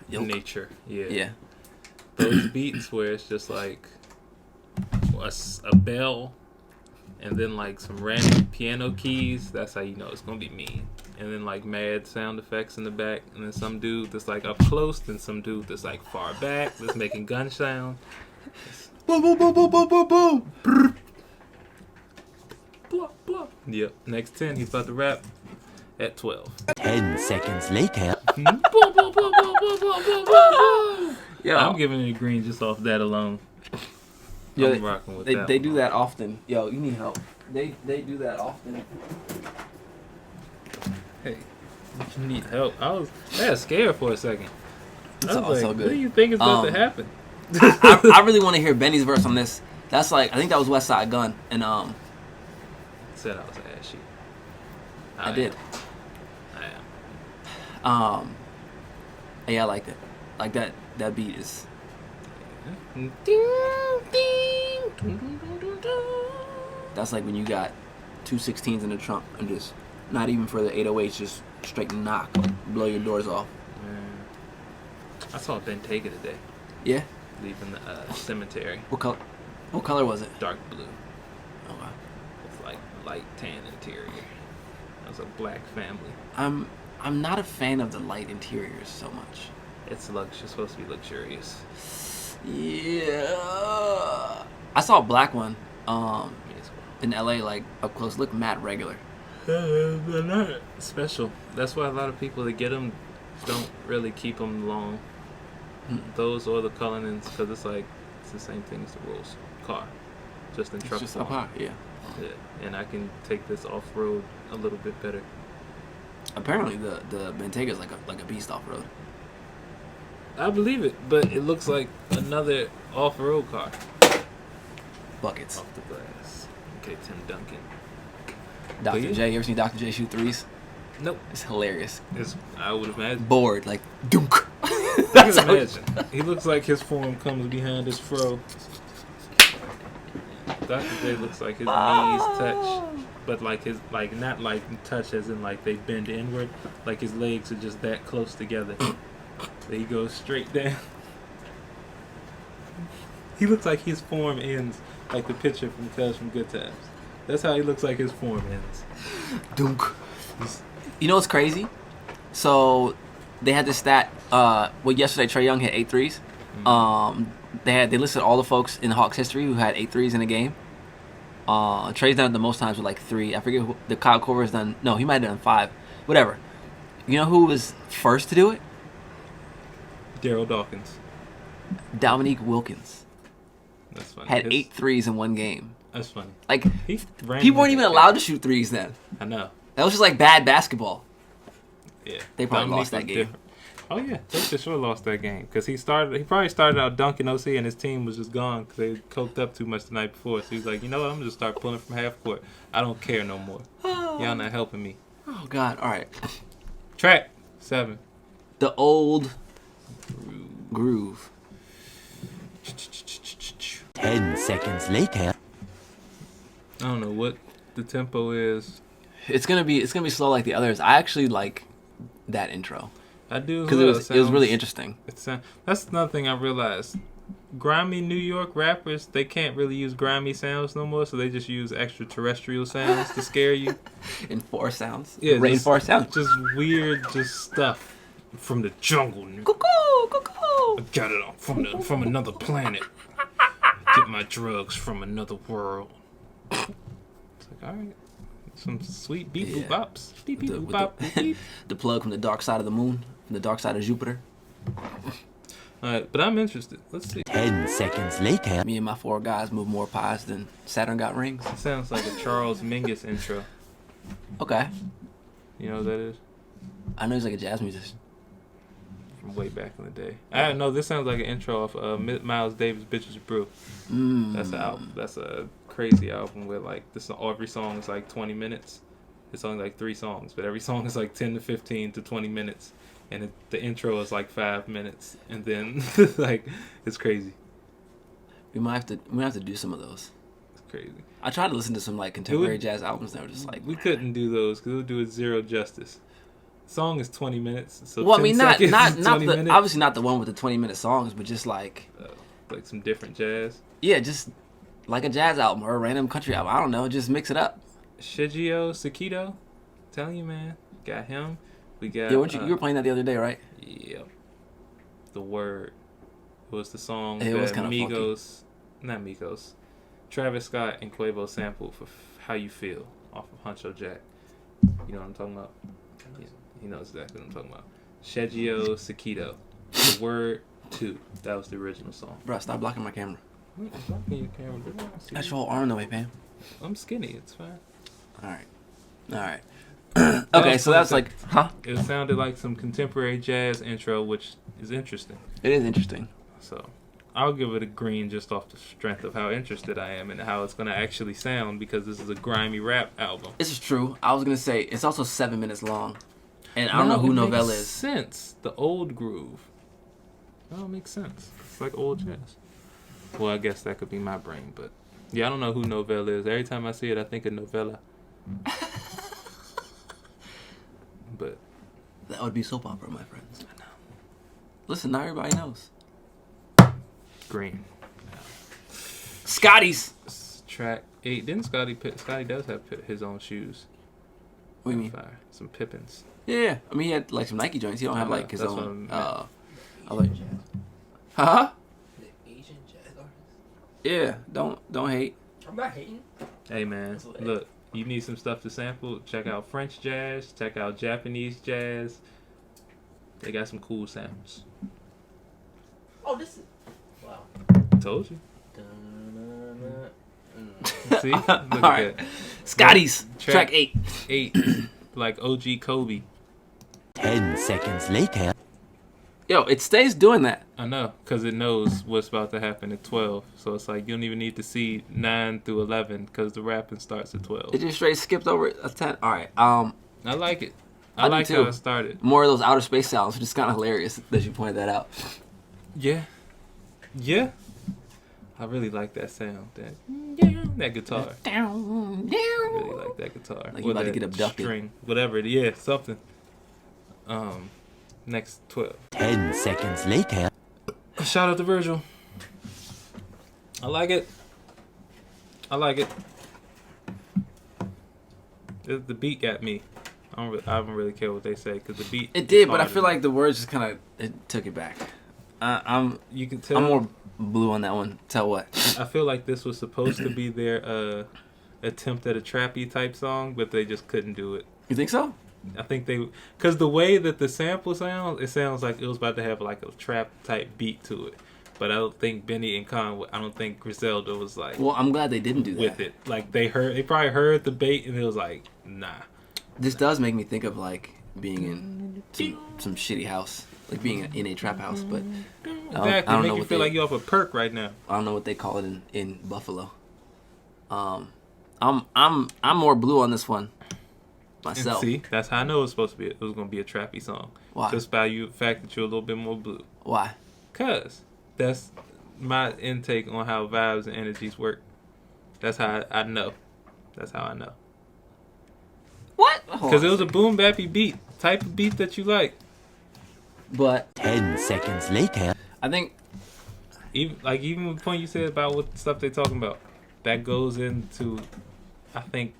nature. Yeah. Yeah. Those beats where it's just like a bell and then like some random piano keys, that's how you know it's gonna be mean. And then like mad sound effects in the back, and then some dude that's like up close, then some dude that's like far back that's making gun sound. Boom, boom, boom, boom, boom, boom, boom. Brr. Blah, blah. Yep. Next 10, he's about to rap at 12. 10 seconds later. Boom, boom, boom, boom, boom, boom, boom, boom, boom. Yo, I'm giving it a green just off that alone. yo, I'm rocking with they, that they one. do that often. Yo, you need help. They do that often. Hey, you need help. I was scared for a second. It's I was so like, good. what do you think is about to happen? I really want to hear Benny's verse on this. That's like I think that was West Side Gun, and Said I was ashy. I did. I am. Yeah, I liked it. Like that beat is. Ding, ding, dun, dun, dun, dun, dun. That's like when you got 2 16s in the trunk and just not even for the 808s, just straight knock, blow your doors off. Man. I saw Bentayga today, Yeah. leaving the cemetery. What color? What color was it? Dark blue. Oh wow. With like light tan interior. It was a black family. I'm not a fan of the light interiors so much. It's supposed to be luxurious. Yeah. I saw a black one Me as well. in LA, like up close. Looked mad regular. They're not special. That's why a lot of people that get them don't really keep them long. Those or the Cullinans, because it's the same thing as the Rolls car, just in It's truck just form. up high, yeah. Yeah, and I can take this off road a little bit better. Apparently the Bentayga is like a beast off road. I believe it, but it looks like another off road car. Buckets. Off the glass. Okay, Tim Duncan. Dr. yeah. J, you ever seen Dr. J shoot threes? Nope. It's hilarious. I would imagine. Bored, like dunk. That's can how imagine. He looks like his form comes behind his fro. Dr. J looks like his knees touch, but like his not like touch as in like they bend inward, like his legs are just that close together. So he goes straight down. He looks like his form ends like the picture from Cuz from Good Times. That's how he looks like his form ends. Dunk. You know what's crazy? So they had this stat. Yesterday Trae Young hit 8 threes. They listed all the folks in Hawks history who had 8 threes in a game. Trae's done it the most times with like 3. I forget who the Kyle Korver's done. No, he might have done 5. Whatever. You know who was first to do it? Daryl Dawkins. Dominique Wilkins That's funny. had 8 threes in one game. That's funny. Like Ran people weren't with even that allowed guy. to shoot threes then. I know. That was just like bad basketball. Yeah. They probably Dominique lost that was game. different. Oh yeah, they for sure lost that game because he probably started out dunking OC and his team was just gone because they coked up too much the night before. So he's like, you know what, I'm gonna just start pulling from half court. I don't care no more. Y'all not helping me. Oh God! All right. Track 7. The old groove. 10 seconds later. I don't know what the tempo is. It's gonna be slow like the others. I actually like that intro I do because it was really interesting. That's another thing I realized. Grimy New York rappers, they can't really use grimy sounds no more, so they just use extraterrestrial sounds to scare you. In forest sounds. Yeah, Rainforest sounds. Just weird, just stuff from the jungle. Cuckoo, cuckoo. I got it from another planet. Get my drugs from another world. It's like, all right, some sweet beep boop bops. Beep beep boop bop. Beep, beep. The plug from the dark side of the moon, from the dark side of Jupiter. All right, but I'm interested. Let's see. 10 seconds later. Me and my 4 guys move more pies than Saturn got rings. It sounds like a Charles Mingus intro. Okay. You know what that is? I know he's like a jazz musician. From way back in the day. I know this sounds like an intro off Miles Davis' "Bitches Brew." That's an album. That's a crazy album where like every song is like 20 minutes. It's only like 3 songs, but every song is like 10 to 15 to 20 minutes, and the intro is like 5 minutes, and then like it's crazy. We might have to do some of those. It's crazy. I tried to listen to some like contemporary jazz albums that were just like We couldn't do those because it would do it zero justice. Song is 20 minutes. So well, I 10 mean, not seconds is 20 the minutes. obviously not the one with the 20-minute songs, but just like some different jazz. yeah, just like a jazz album or a random country album. I don't know, just mix it up. Shigio Sakito, telling you, man, got him. We got. Yeah, you were playing that the other day, right? Yep. The Word was the song It was that kinda Travis Scott and Quavo sampled for How You Feel off of Huncho Jack. You know what I'm talking about? He knows exactly what I'm talking about. Shigio Sakito, The Word 2. That was the original song. Bro, stop blocking my camera. I'm blocking your camera, dude. I see That's you. your whole arm in the way, Pam. I'm skinny. It's fine. All right. Okay, so that's like, huh? It sounded like some contemporary jazz intro, which is interesting. It is interesting. So I'll give it a green just off the strength of how interested I am and how it's going to actually sound because this is a grimy rap album. This is true. I was gonna say it's also 7 minutes long, and I don't know who Novell makes is. Sense. The old groove. Oh, it makes sense. It's like old jazz. Well, I guess that could be my brain, but yeah, I don't know who Novell is. Every time I see it, I think of novella. But That would be soap opera, my friends. I know. Listen, not everybody knows. green. Scotty's. Track 8. Didn't Scotty does have his own shoes. What do you mean? Fire. Some Pippins. Yeah, I mean he had like some Nike joints. He don't have I know, like his that's own. what I I like, huh? The Asian jazz artist. Yeah, don't hate. I'm not hating. Hey man, look, you need some stuff to sample? Check out French jazz, check out Japanese jazz. They got some cool samples. Oh, this is. Wow. Told you. Dun-dun-dun. See? Look at All right. that. Scotty's track 8. 8. Like OG Kobe. 10 seconds later. Yo, it stays doing that. I know, because it knows what's about to happen at 12. So it's like you don't even need to see 9 through 11 because the rapping starts at 12. It just straight skipped over a 10. All right. I like it. I do like too. how it started. More of those outer space sounds, which is kind of hilarious that you pointed that out. Yeah. Yeah. I really like that sound. That guitar. I really like that guitar. Like you about to get abducted. String, whatever it is, something. Next 12. 10 seconds later. Shout out to Virgil. I like it. I like it. The beat got me. I don't really care what they say because the beat. It did, but I feel like the words just kind of took it back. You can tell. I'm more blue on that one. Tell what? I feel like this was supposed to be their attempt at a trappy type song, but they just couldn't do it. You think so? I think because the way that the sample sounds, it sounds like it was about to have like a trap type beat to it. But I don't think Benny and Con, I don't think Griselda was like. Well, I'm glad they didn't do that. With it, like they probably heard the bait and it was like, nah. This does make me think of like being in some shitty house, like being in a trap house. But Exactly, I don't make know you what feel they, like you're off a perk right now. I don't know what they call it in Buffalo. I'm more blue on this one myself. And see, that's how I know it's supposed to be. It was gonna be a trappy song. Why? Just by the fact that you're a little bit more blue. Why? Cause that's my intake on how vibes and energies work. That's how I know. That's how I know. What? Because it was a boom bappy beat, type of beat that you like. But 10 seconds later. I think Even the point you said about what stuff they talking about, that goes into, I think,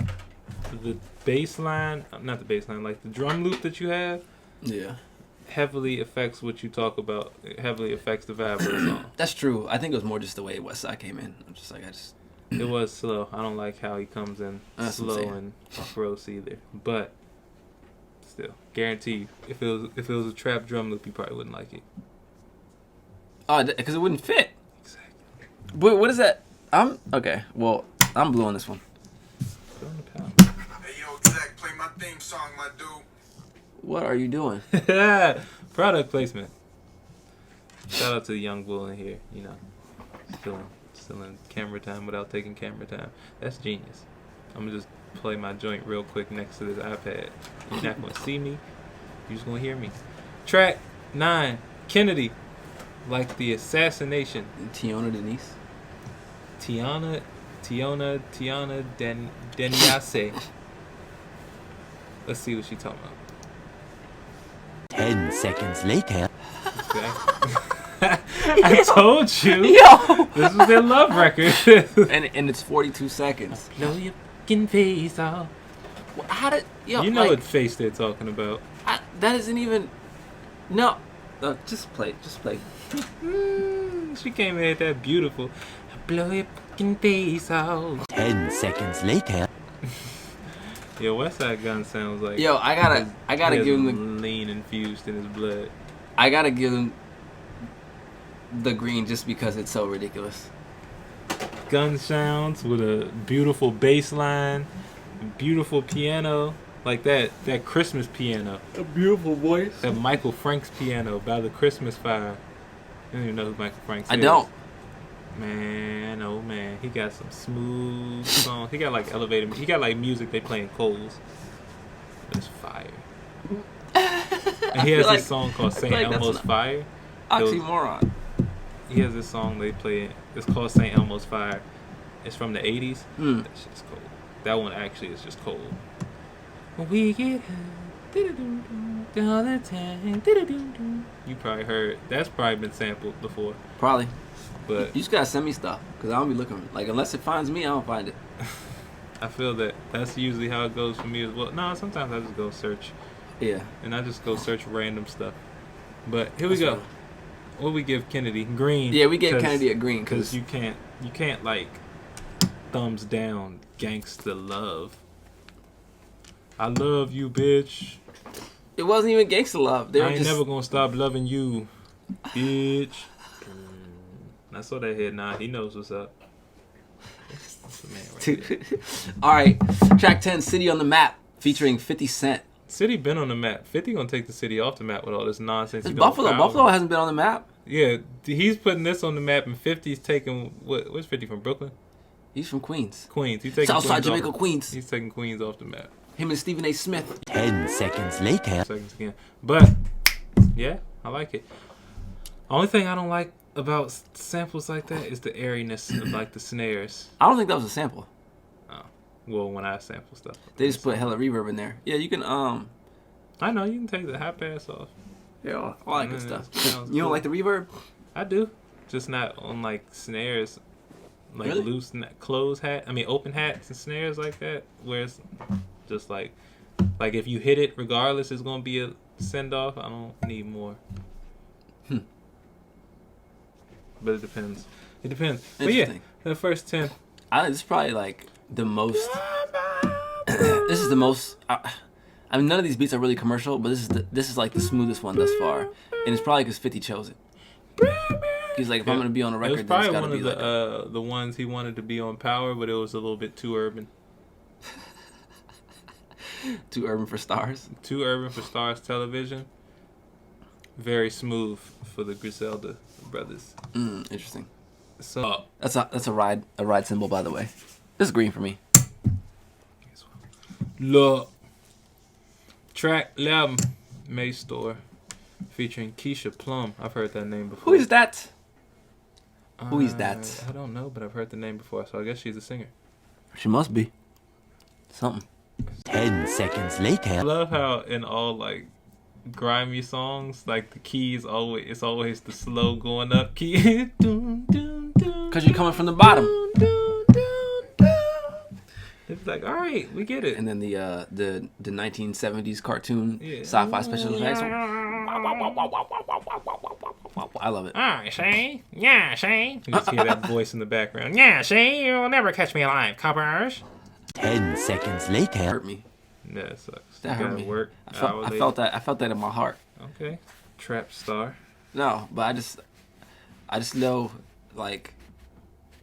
the bass line, not the bass line, like the drum loop that you have, yeah, heavily affects what you talk about. It heavily affects the vibe of the song. that's true. I think it was more just the way Westside came in. I'm just like It was slow. I don't like how he comes in That's what I'm slow saying. and gross either. But still, guarantee you, if it was a trap drum loop, you probably wouldn't like it. Oh, because it wouldn't fit. Exactly. But what is that? Okay. Well, I'm blue on this one. Put on the pound. Hey yo, Zach, play my theme song, my dude. What are you doing? Product placement. Shout out to the young bull in here. You know, still in camera time without taking camera time. That's genius. I'm gonna just play my joint real quick next to this iPad. You're not gonna see me. You're just gonna hear me. Track 9, Kennedy. Like the assassination. Tiona Denise. Tiana Deniase. Let's see what she talking about. 10 seconds later. Exactly. I told you. Yo! This was their love record. and it's 42 seconds. Blow your fucking face off. How did yo? You know like, what face they're talking about. that isn't even. No. Just play. Just play. She came in that beautiful. Blow your fucking face off. 10 seconds later. Yo, Westside Gun sounds like. Yo, I gotta he give has him lean infused in his blood. I gotta give him the green just because it's so ridiculous. Gun sounds with a beautiful bass line, beautiful piano, like that Christmas piano. A beautiful voice. That Michael Frank's piano by the Christmas Fire. I don't even know who Michael Frank is. I don't. Man, oh man, he got some smooth songs. He got like elevated. He got like music they play in Coles. It's fire. And he has this song called St. like that's Elmo's an Fire. Oxymoron. He has this song they play. It's called St. Elmo's Fire. It's from the 80s. That shit's cold. That one actually is just cold. When we get high, all the time. You probably heard. That's probably been sampled before. Probably. But You just gotta send me stuff because I don't be looking. Like unless it finds me, I don't find it. I feel that that's usually how it goes for me as well. No, sometimes I just go search. Yeah. And I just go search random stuff. But here we That's go. fine. What we give Kennedy? Green. Yeah, we gave Kennedy a green because because you can't like thumbs down gangsta love. I love you, bitch. it wasn't even gangsta love. They I were ain't just never gonna stop loving you, bitch. I saw that head nod. He knows what's up. That's the man right there. All right, track 10, City on the Map, featuring 50 Cent. City been on the map. 50 gonna take the city off the map with all this nonsense. It's He gonna Buffalo. foul Buffalo him. hasn't been on the map. Yeah, he's putting this on the map, and 50's taking what's 50 from Brooklyn? He's from Queens. Queens. He's taking Southside Queens Jamaica, off. Queens. He's taking Queens off the map. Him and Stephen A. Smith. 10 seconds later. Seconds again. But yeah, I like it. Only thing I don't like about samples like that is the airiness of like the snares. I don't think that was a sample. Oh, well, when I sample stuff, They just put hella reverb in there. Yeah, you can I know you can take the high pass off. Yeah, all that good Mm, stuff. sounds You don't cool. like the reverb? I do, just not on like snares, like Really? loose closed hat. I mean, open hats and snares like that, where it's just like if you hit it, regardless, it's gonna be a send off. I don't need more. But it depends. It depends. But yeah, Interesting. the first 10. This is probably like the most. This is the most. I mean, none of these beats are really commercial, but this is like the smoothest one thus far, and it's probably because 50 chose it. He's like, if I'm gonna be on a It was record, then it's probably gotta one be of like the ones he wanted to be on Power, but it was a little bit too urban. too urban for stars. Too urban for Stars Television. Very smooth for the Griselda brothers. Interesting. So That's a ride symbol, by the way. This is green for me. look, track 11, May Store, featuring Keisha Plum. I've heard that name before. Who is that? Who is that? I don't know, but I've heard the name before, so I guess she's a singer. She must be. Something. 10 seconds I later. love how in all like grimy songs, like the keys it's always the slow going up key. Cause you're coming from the bottom. It's like, all right, we get it. And then the 1970s cartoon Yeah. sci-fi special effects. I love it. Ah, see? Yeah, see? You just hear that voice in the background. Yeah, see? You'll never catch me alive, coppers. 10 seconds It later. hurt me. Yeah, it sucks. That You hurt gotta me. work. I felt that. I felt that in my heart. Okay. Trap star. No, but I just know, like,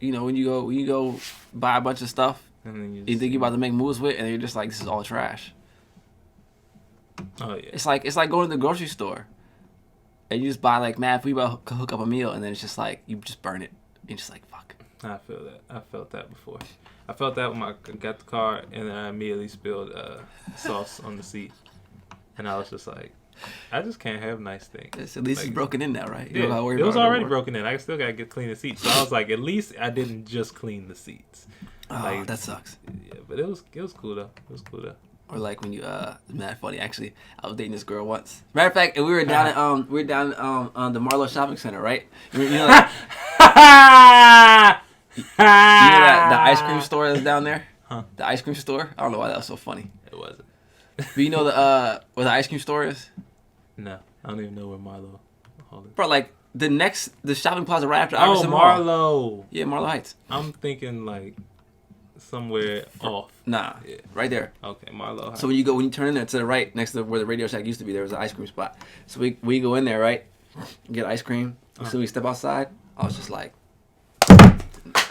you know, when you go buy a bunch of stuff, And then you you just think you're about to make moves with, and you're just like, this is all trash. Oh yeah. It's like going to the grocery store, and you just buy like mad food, about to hook up a meal, and then it's just like you just burn it. You're just like, fuck. I feel that. I felt that before. I felt that when I got the car and then I immediately spilled sauce on the seat. And I was just like, I just can't have nice things. At least Like, it's broken in now, right? You Yeah, don't gotta worry it was about already work. broken in. I still gotta get clean the seats. So I was like, at least I didn't just clean the seats. Oh, Like, that sucks. Yeah, but it was cool though. It was cool though. Or like when you mad funny. Actually, I was dating this girl once. Matter of fact, and we were down at the Marlowe Shopping Center, right? You know, like, you know that the ice cream store that's down there? Huh. The ice cream store? I don't know why that was so funny. It wasn't. But you know where the ice cream store is? No, I don't even know where Marlo. Bro, like the shopping plaza right after Iverson Mall. Marlo. Yeah, Marlowe Heights. I'm thinking like somewhere off. Nah, Yeah. right there. Okay, Marlo. So when you turn in there to the right, next to where the Radio Shack used to be, there was an ice cream spot. So we go in there, right? Get ice cream. So we step outside. I was just like,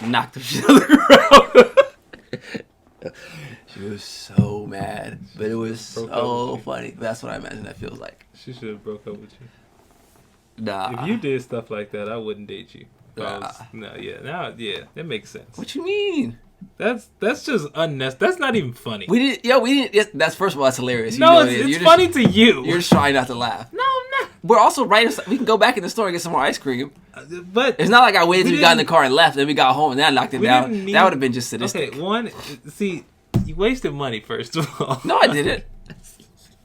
knocked the shit out of the ground. She was so mad, but it was Broke up so with you. funny. That's what I imagine that feels like. She should have broke up with you. Nah. If you did stuff like that, I wouldn't date you. If I Nah. was- no, yeah, that makes sense. What you mean? That's just unnecessary. That's not even funny. We didn't. Yes, that's first of all, that's hilarious. You no, know it's, it is. it's You're funny to you. You're just trying not to laugh. no, I'm not. We're also right. We can go back in the store and get some more ice cream. But It's not like I waited We till we got in the didn't- car and left, then we got home and then I knocked it We down. didn't need- That would have been just sadistic. okay, one. See, you wasted money first of all. No, I didn't.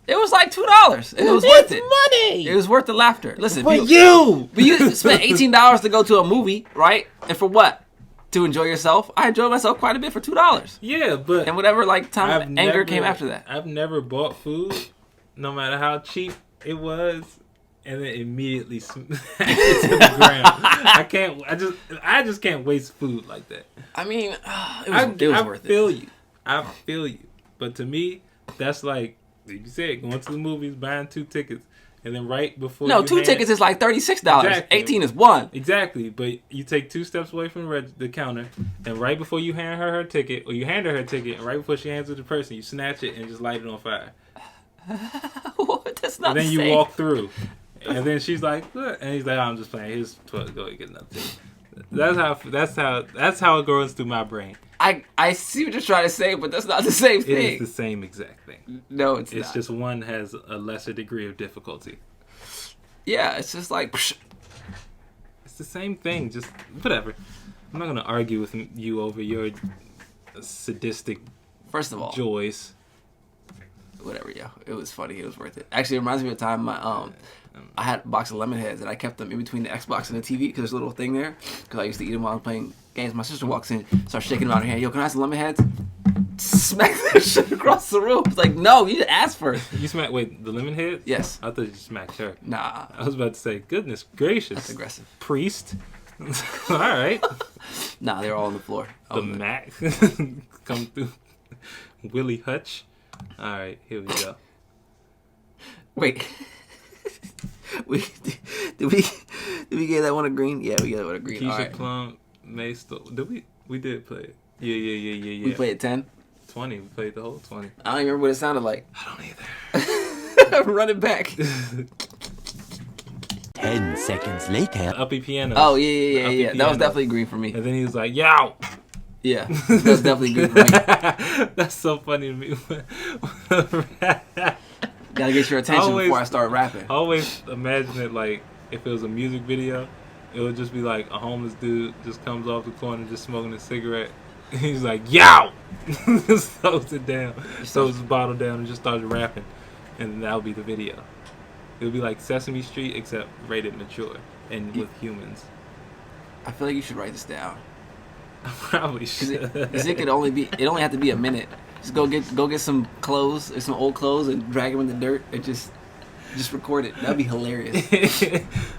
It was like $2, and it was worth it. money. It was worth the laughter. Listen, But you. but you spent $18 to go to a movie, right? And for what? To enjoy yourself. I enjoyed myself quite a bit for $2, Yeah, but and whatever like time I've anger never- came after that. I've never bought food, no matter how cheap it was, and then immediately smacked it to the ground. I just can't waste food like that. I mean, it was worth it. I feel you. But to me, that's like you said, going to the movies, buying 2 tickets, and then right before No, you 2 hand- tickets is like $36. Exactly. 18 is 1. Exactly, but you take 2 steps away from the counter, and right before you hand her ticket, or you hand her ticket, and right before she hands it to the person, you snatch it and just light it on fire. That's not And then you safe. walk through, and then she's like, "Look," and he's like, "I'm just playing. Here's 12. Go get another ticket." That's how it goes through my brain. I see what you're trying to say, but that's not the same It thing. is the same exact thing. No, it's It's not. just one has a lesser degree of difficulty. Yeah, it's just like. It's the same thing. Just whatever. I'm not gonna argue with you over your sadistic First of all, joys. whatever, yeah. It was funny. It was worth it. Actually, it reminds me of a time I had a box of lemon heads and I kept them in between the Xbox and the TV because there's a little thing there. Because I used to eat them while I was playing games. My sister walks in, starts shaking them out of her hand. Yo, can I have some lemon heads? Smack that shit across the room. It's like, no, you just asked first. You smacked the lemon head? Yes. I thought you smacked her. Nah, I was about to say, goodness gracious. that's aggressive. Priest. All right. Nah, they were all on the floor. The Mac come through. Willie Hutch. All right, here we go. Wait. Did we get that one a green? Yeah, we got that one a green. Keisha All right. Plum, May Did we did play it? Yeah. We played 10. 20. We played the whole 20. I don't even remember what it sounded like. I don't either. Run it back. 10 seconds later. Uppy piano. Oh yeah. That was piano. definitely green for me. And then he was like, "Yow!" Yeah, that was definitely green for me. That's so funny to me. Gotta get your attention Always- before I start rapping. I always imagine it like if it was a music video, it would just be like a homeless dude just comes off the corner just smoking a cigarette. He's like, "Yow!" Just throws it down, throws his bottle down, and just starts rapping, and that would be the video. It would be like Sesame Street except rated mature and with humans. I feel like you should write this down. I probably should. Because it only had to be a minute. Just go get some clothes or some old clothes and drag them in the dirt and just record it. That'd be hilarious.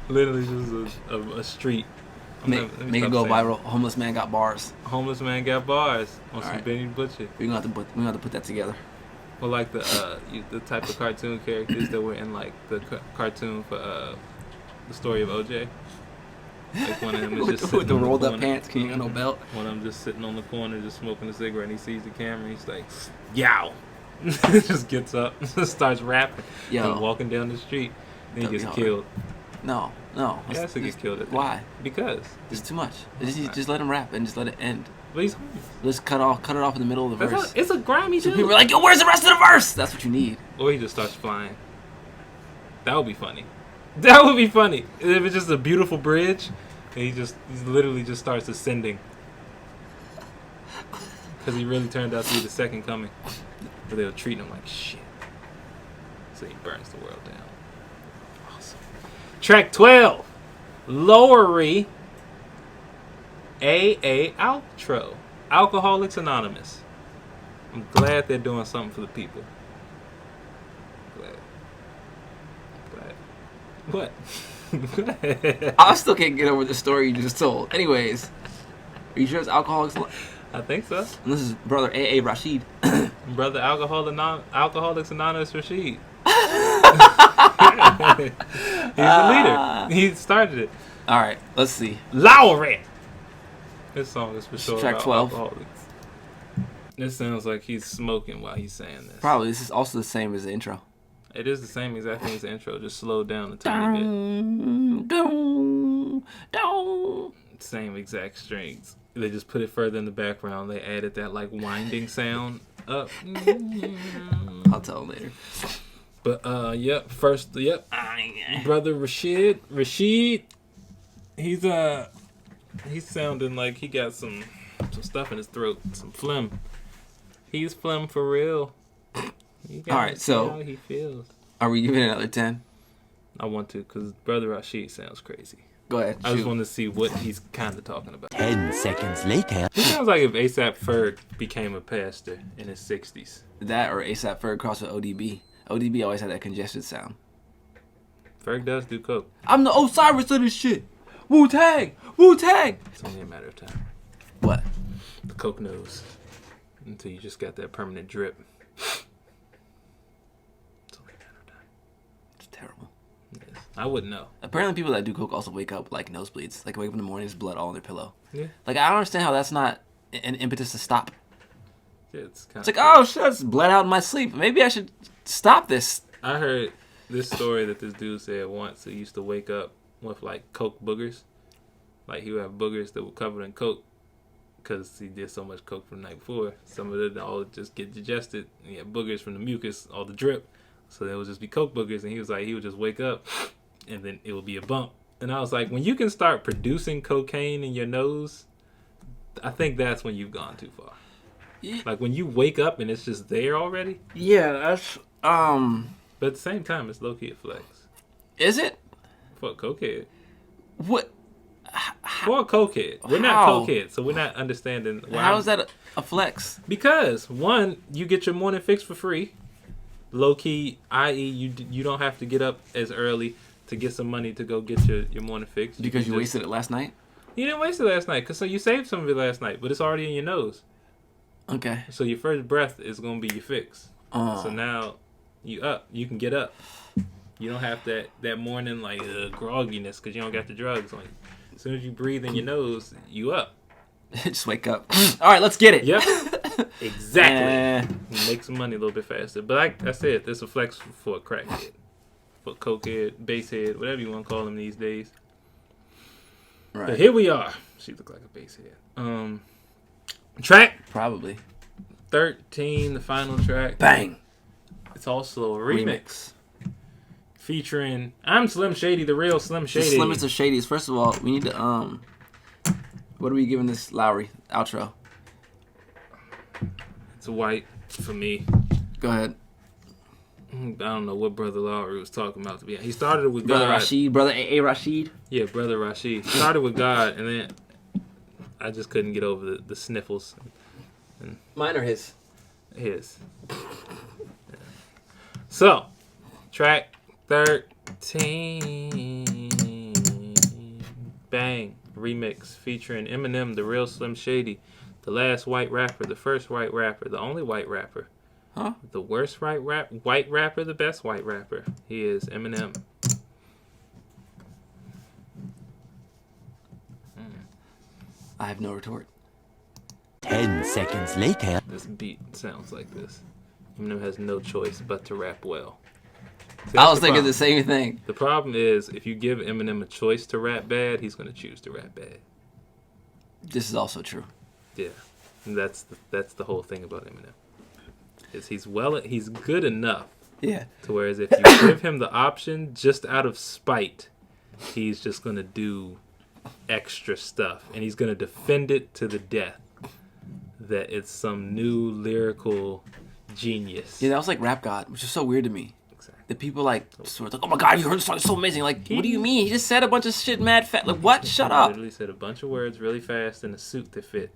Literally just a street. Make Let me it stop go saying viral. Homeless man got bars. Homeless man got bars on some Alright. Benny Butcher. We're gonna have to put that together. Well, like the type of cartoon characters that were in like the cartoon for the story of OJ. Like one of them is just with the sitting on rolled up corner. pants. Can you got no belt? One of them just sitting on the corner, just smoking a cigarette, and he sees the camera, and he's like, "Yow!" Just gets up, starts rapping, Yo. and walking down the street. Then he That'd be gets hard. killed. No. He has to get killed at that. Why? Because. It's too much. Just let him rap and just let it end. But he's homeless. Let's cut it off in the middle of the verse. It's a grimy So dude. people are like, yo, where's the rest of the verse? That's what you need. Or he just starts flying. That would be funny. That would be funny. If it's just a beautiful bridge, and he literally just starts ascending. Because he really turned out to be the second coming. But they were treating him like shit. So he burns the world down. Awesome. Track 12. Lowery. AA outro. Alcoholics Anonymous. I'm glad they're doing something for the people. Glad. What? I still can't get over the story you just told. Anyways, are you sure it's Alcoholics? I think so. And this is brother A.A. Rashid. Brother Alcoholics Anonymous Rashid. He's the leader. He started it. All right, let's see. Lowry. This song is for sure Track about 12. alcoholics. This sounds like he's smoking while he's saying this. Probably this is also the same as the intro. It is the same exact thing as the intro, just slowed down a tiny bit. Same exact strings. They just put it further in the background. They added that like winding sound up. I'll tell him later. But yep. Brother Rashid, he's sounding like he got some stuff in his throat, some phlegm. He's phlegm for real. All right, so how he feels. Are we giving it another 10? I want to, because Brother Rashid sounds crazy. Go ahead. I just shoot. want to see what he's kind of talking about. 10 seconds later. He sounds like if A$AP Ferg became a pastor in his 60s. That or A$AP Ferg crossed with ODB. ODB always had that congested sound. Ferg does do coke. I'm the Osiris of this shit. Wu-Tang! Wu-Tang! It's only a matter of time. What? The coke knows. Until you just got that permanent drip. It's only a matter of time. It's terrible. Yes. I wouldn't know. Apparently people that do coke also wake up with, like, nosebleeds. Like, wake up in the morning, there's blood all on their pillow. Yeah. Like, I don't understand how that's not an impetus to stop. It's kind It's like, oh, shit, it's bled out in my sleep. Maybe I should stop this. I heard this story that this dude said once. He used to wake up with like coke boogers. Like he would have boogers that were covered in coke because he did so much coke from the night before. Some of it all just get digested. And he had boogers from the mucus, all the drip. So there would just be coke boogers, and he was like, he would just wake up, and then it would be a bump. And I was like, when you can start producing cocaine in your nose, I think that's when you've gone too far. Yeah. Like when you wake up and it's just there already. Yeah, that's But at the same time, it's low key a flex. Is it? For a cokehead. What? For a cokehead. We're not How? cokeheads, so we're not understanding why. How is that a flex? Because one, you get your morning fix for free. Low key, i.e., you don't have to get up as early to get some money to go get your morning fix. Because you just wasted it last night? You didn't waste it last night, because so you saved some of it last night, but it's already in your nose. Okay. So your first breath is going to be your fix. So now you up. You can get up. You don't have that morning like grogginess because you don't got the drugs on you. As soon as you breathe in your nose, you up. Just wake up. All right, let's get it. Yep. Exactly. Make some money a little bit faster. But like I said, there's a flex for a crackhead. For a cokehead, basehead, whatever you want to call them these days. Right. But here we are. She looked like a basehead. Track Probably. 13, the final track. Bang. It's also a remix. Featuring I'm Slim Shady, the real Slim Shady. The slimmest of shadies. First of all, we need to what are we giving this Lowry outro? It's white for me. Go ahead. I don't know what Brother Lowry was talking about to be. He started with Brother God. Rashid, brother A. Rashid. Yeah, Brother Rashid. Started with God, and then I just couldn't get over the sniffles. Mine or his? His. Yeah. So, track 13. Bang. Remix featuring Eminem, the real Slim Shady, the last white rapper, the first white rapper, the only white rapper. Huh? The worst white rapper, the best white rapper. He is Eminem. I have no retort. 10 seconds later. This beat sounds like this. Eminem has no choice but to rap well. See, I that's was thinking problem. the same thing. The problem is, if you give Eminem a choice to rap bad, he's going to choose to rap bad. This is also true. Yeah, and that's the whole thing about Eminem. Is he's good enough. Yeah. To whereas if you give him the option, just out of spite, he's just going to do extra stuff, and he's going to defend it to the death that it's some new lyrical genius. Yeah, that was like Rap God, which is so weird to me. Exactly. The people like sort of like, oh my god, you heard the song, it's so amazing. Like, what do you mean? He just said a bunch of shit mad fat. Like, what? Shut He up. literally said a bunch of words really fast in a suit that fit.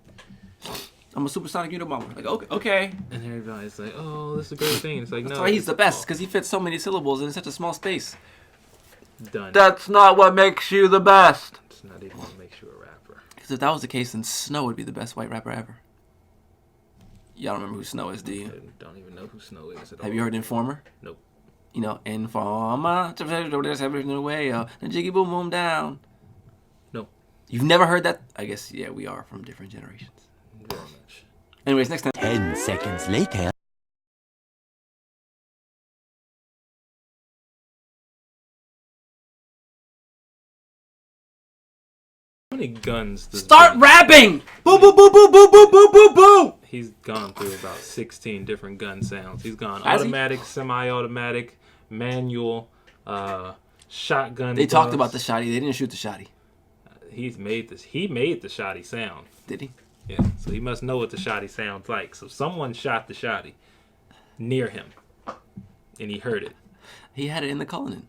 I'm a supersonic Unabomber. Like, okay. And everybody's like, oh, this is a great thing. It's like, That's no. why he's the best, oh, because he fits so many syllables in such a small space. done. That's not what makes you the best. It's not even what makes you a rapper. Because if that was the case, then Snow would be the best white rapper ever. Y'all don't remember who Snow is, do you? I don't even know who Snow is at all. Have you heard Informer? Nope. You know, Informer, there's everything away, the jiggy boom boom down. No. You've never heard that? I guess, yeah, we are from different generations. Very much. Anyways, next time. 10 seconds later. How many guns does Start Big- rapping! Boo boo boo boo boo boo boo boo boo! He's gone through about 16 different gun sounds. He's gone Has he? automatic, semi-automatic, manual, shotgun. They talked busts. about the shotty. They didn't shoot the shotty. He's made this. He made the shotty sound. Did he? Yeah, so he must know what the shotty sounds like. So someone shot the shotty near him, and he heard it. He had it in the Cullinan.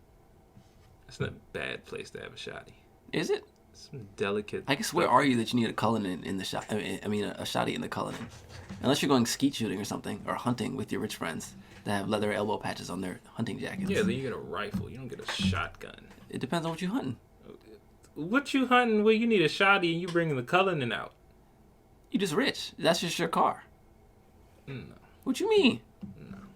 It's not a bad place to have a shotty. Is it? Some delicate. I guess where are you that you need a Cullinan in the shot? I mean, a shotty in the Cullinan. Unless you're going skeet shooting or something, or hunting with your rich friends that have leather elbow patches on their hunting jackets. Yeah, then you get a rifle. You don't get a shotgun. It depends on what you're hunting. What you hunting? Well, you need a shotty, and you bringing the Cullinan out. You just rich. That's just your car. No. What you mean?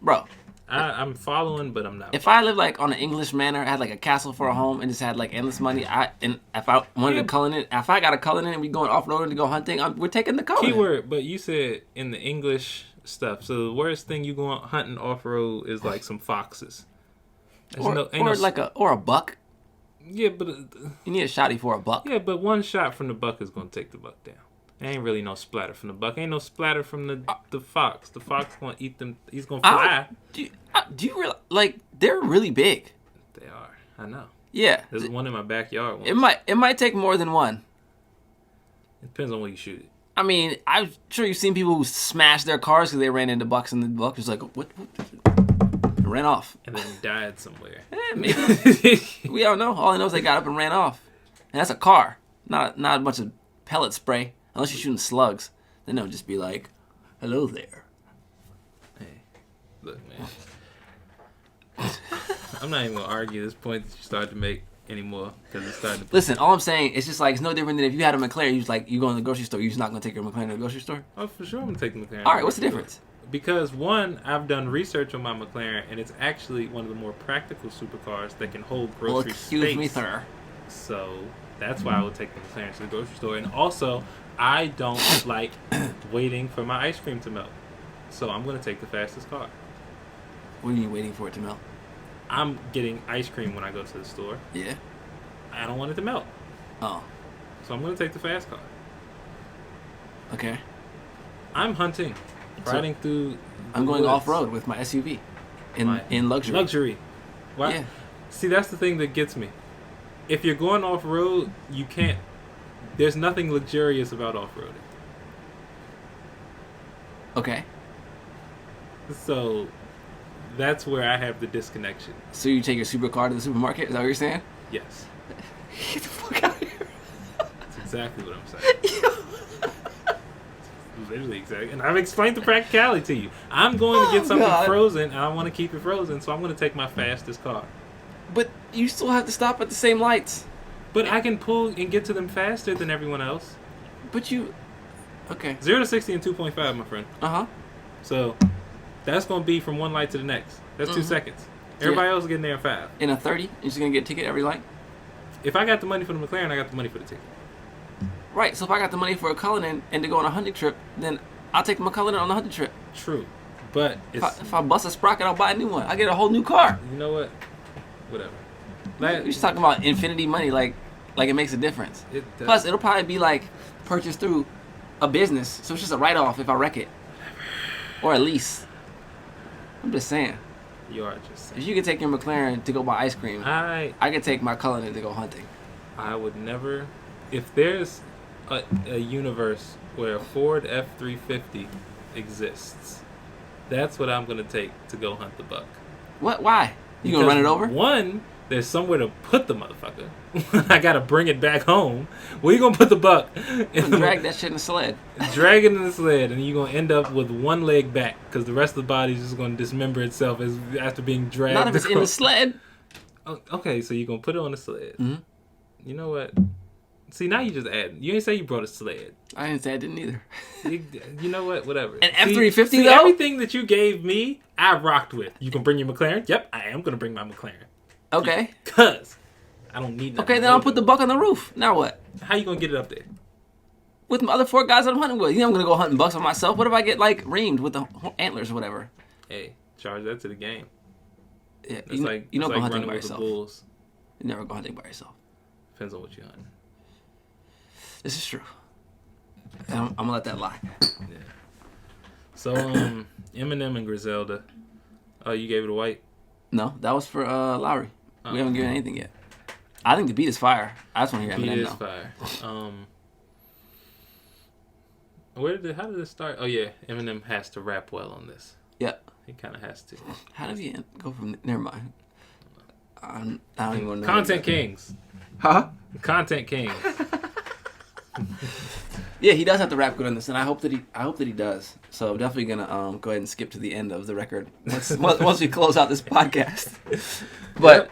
Bro, I'm following, but I'm not. if I lived like on an English manor, had like a castle for a home, and just had like endless money, and if I wanted a Cullinan, if I got a Cullinan and we going off road to go hunting, we're taking the Cullinan. Keyword, but you said in the English stuff. So the worst thing you going hunting off road is like some foxes. There's or a buck. Yeah, but You need a shotty for a buck. yeah, but one shot from the buck is gonna take the buck down. ain't really no splatter from the buck. Ain't no splatter from the fox. The fox gonna eat them. He's gonna fly. Do you realize, like, they're really big? They are. I know. Yeah. There's one in my backyard. Once. It might take more than one. It depends on where you shoot it. I mean, I'm sure you've seen people who smash their cars because they ran into bucks and the buck was like, what? Ran off. And then he died somewhere. Maybe. We don't know. All I know is they got up and ran off. And that's a car, not a bunch of pellet spray. Unless you're shooting slugs, then they'll just be like, "Hello there." Hey, look, man. I'm not even gonna argue this point that you started to make anymore because it's starting to. Listen, all I'm saying is just like it's no different than if you had a McLaren. You go in the grocery store. You're just not gonna take your McLaren to the grocery store. Oh, for sure, I'm gonna take the McLaren. All right, what's the difference? Because one, I've done research on my McLaren, and it's actually one of the more practical supercars that can hold grocery Excuse space. me, sir. So that's why I would take the McLaren to the grocery store. And also, I don't like waiting for my ice cream to melt. So I'm going to take the fastest car. What are you waiting for it to melt? I'm getting ice cream when I go to the store. Yeah. I don't want it to melt. Oh. So I'm going to take the fast car. Okay. I'm hunting. Riding through. I'm going off road with my SUV. In luxury. Luxury. Why? Yeah. See, that's the thing that gets me. If you're going off road, you can't. There's nothing luxurious about off roading. Okay. So that's where I have the disconnection. So you take your supercar to the supermarket? Is that what you're saying? Yes. Get the fuck out of here. That's exactly what I'm saying. Literally exactly. And I've explained the practicality to you. I'm going to get something frozen, and I want to keep it frozen, so I'm going to take my fastest car. But you still have to stop at the same lights. But I can pull and get to them faster than everyone else. But you... Okay. 0 to 60 in 2.5, my friend. Uh-huh. So that's going to be from one light to the next. That's 2 seconds. Everybody else is getting there in 5. In a 30, you're just going to get a ticket every light? If I got the money for the McLaren, I got the money for the ticket. Right, so if I got the money for a Cullinan and to go on a hunting trip, then I'll take my Cullinan on the hunting trip. True. But if I bust a sprocket, I'll buy a new one. I get a whole new car. You know what? Whatever. You're just talking about infinity money like it makes a difference. It does. Plus, it'll probably be like purchased through a business, so it's just a write-off if I wreck it. Or a lease. I'm just saying. You are just saying. If you could take your McLaren to go buy ice cream, I could take my Cullinan to go hunting. I would never... If there's a universe where a Ford F-350 exists, that's what I'm going to take to go hunt the buck. What? Why? You going to run it over? One, there's somewhere to put the motherfucker. I got to bring it back home. Where you going to put the buck? Drag that shit in the sled. Drag it in the sled, and you're going to end up with one leg back because the rest of the body is just going to dismember itself after being dragged. Not if it's in the sled. Oh, okay, so you're going to put it on the sled. Mm-hmm. You know what? See, now you just add. You ain't say you brought a sled. I didn't say I didn't either. You know what? Whatever. An F-350 see, though? Everything that you gave me, I rocked with. You can bring your McLaren? Yep, I am going to bring my McLaren. Okay. Because I don't need nothing. Okay, then I'll put the buck on the roof. Now what? How you going to get it up there? With my other 4 guys I'm hunting with. You know I'm going to go hunting bucks by myself. What if I get, like, reamed with the antlers or whatever? Hey, charge that to the game. Yeah, It's like you don't go hunting running by with yourself. the bulls. You never go hunting by yourself. Depends on what you're hunting. This is true. And I'm going to let that lie. Yeah. So, Eminem and Griselda. Oh, you gave it a white? No, that was for Lowry. We haven't given anything yet. I think the beat is fire. I just want to hear Eminem Beat is now. fire. How did it start? Oh yeah, Eminem has to rap well on this. Yeah. He kind of has to. How did he go from... Never mind. I don't even know. Content Kings. Huh? Content Kings. Yeah, he does have to rap good on this, and I hope that he does. So I'm definitely gonna go ahead and skip to the end of the record once we close out this podcast. But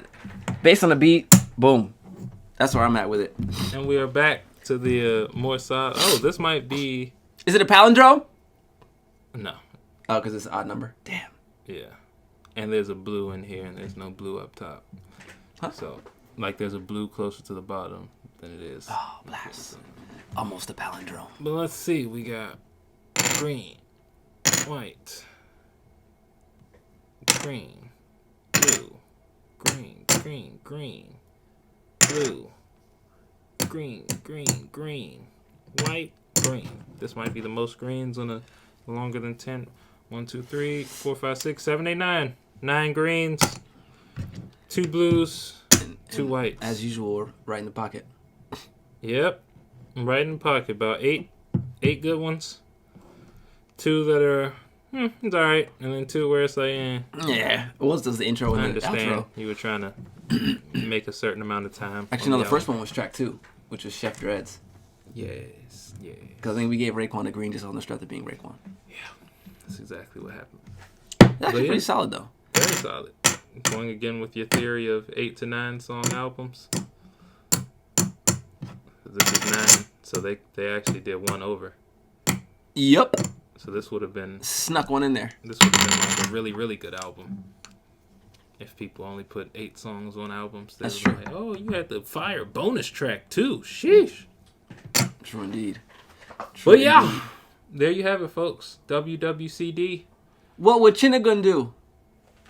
based on the beat, boom, that's where I'm at with it. And we are back to the more solid. Oh, this might be. Is it a palindrome? No. Oh, because it's an odd number. Damn. Yeah. And there's a blue in here, and there's no blue up top. Huh? So, like, there's a blue closer to the bottom than it is. Oh, blast. Almost a palindrome. But let's see. We got green, white, green, blue, green, green, green, blue, green, green, green, white, green. This might be the most greens on a longer than 10. 1, 2, 3, 4, 5, 6, 7, 8, 9. 9 greens, 2 blues, 2 whites. As usual, right in the pocket. Yep. Right in the pocket. About 8 good ones. 2 that are, it's alright. And then 2 where it's like, Yeah. It was just the intro I and the understand outro. you were trying to make a certain amount of time. Actually, no, the first one was track 2, which was Chef Dreads. Yes, yes. Because I think we gave Raekwon a green just on the strength of being Raekwon. Yeah, that's exactly what happened. That's actually yeah. pretty solid, though. Very solid. Going again with your theory of 8 to 9 song albums. This is 9, so they actually did 1 over. Yep. So this would have been Snuck one in there. this would have been like a really, really good album. If people only put 8 songs on albums, they That's were true. like, oh, you had the fire bonus track too. Sheesh. True indeed. But yeah, there you have it, folks. WWCD What would Chinagun do?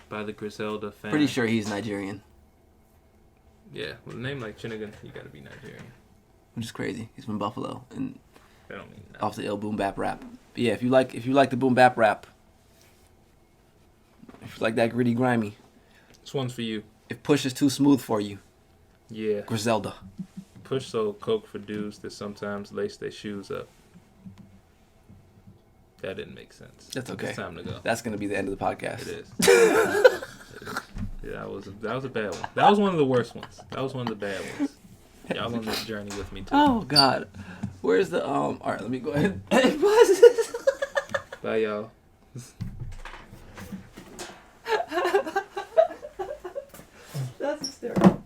by the Griselda fan. Pretty sure he's Nigerian, Yeah, with a name like Chinagun, you gotta be Nigerian. which is crazy. He's from Buffalo and That don't mean nothing. off the ill boom bap rap. But yeah, if you like the boom bap rap, if you like that gritty grimy, This one's for you. if push is too smooth for you, Yeah. Griselda. Push sold coke for dudes that sometimes lace their shoes up. That didn't make sense. That's okay. It's time to go. That's gonna be the end of the podcast. It is. It is. Yeah, that was a bad one. That was one of the worst ones. That was one of the bad ones. Y'all on this journey with me too. Oh God, where's the All right, let me go ahead and pause this. Bye, y'all. That's hysterical.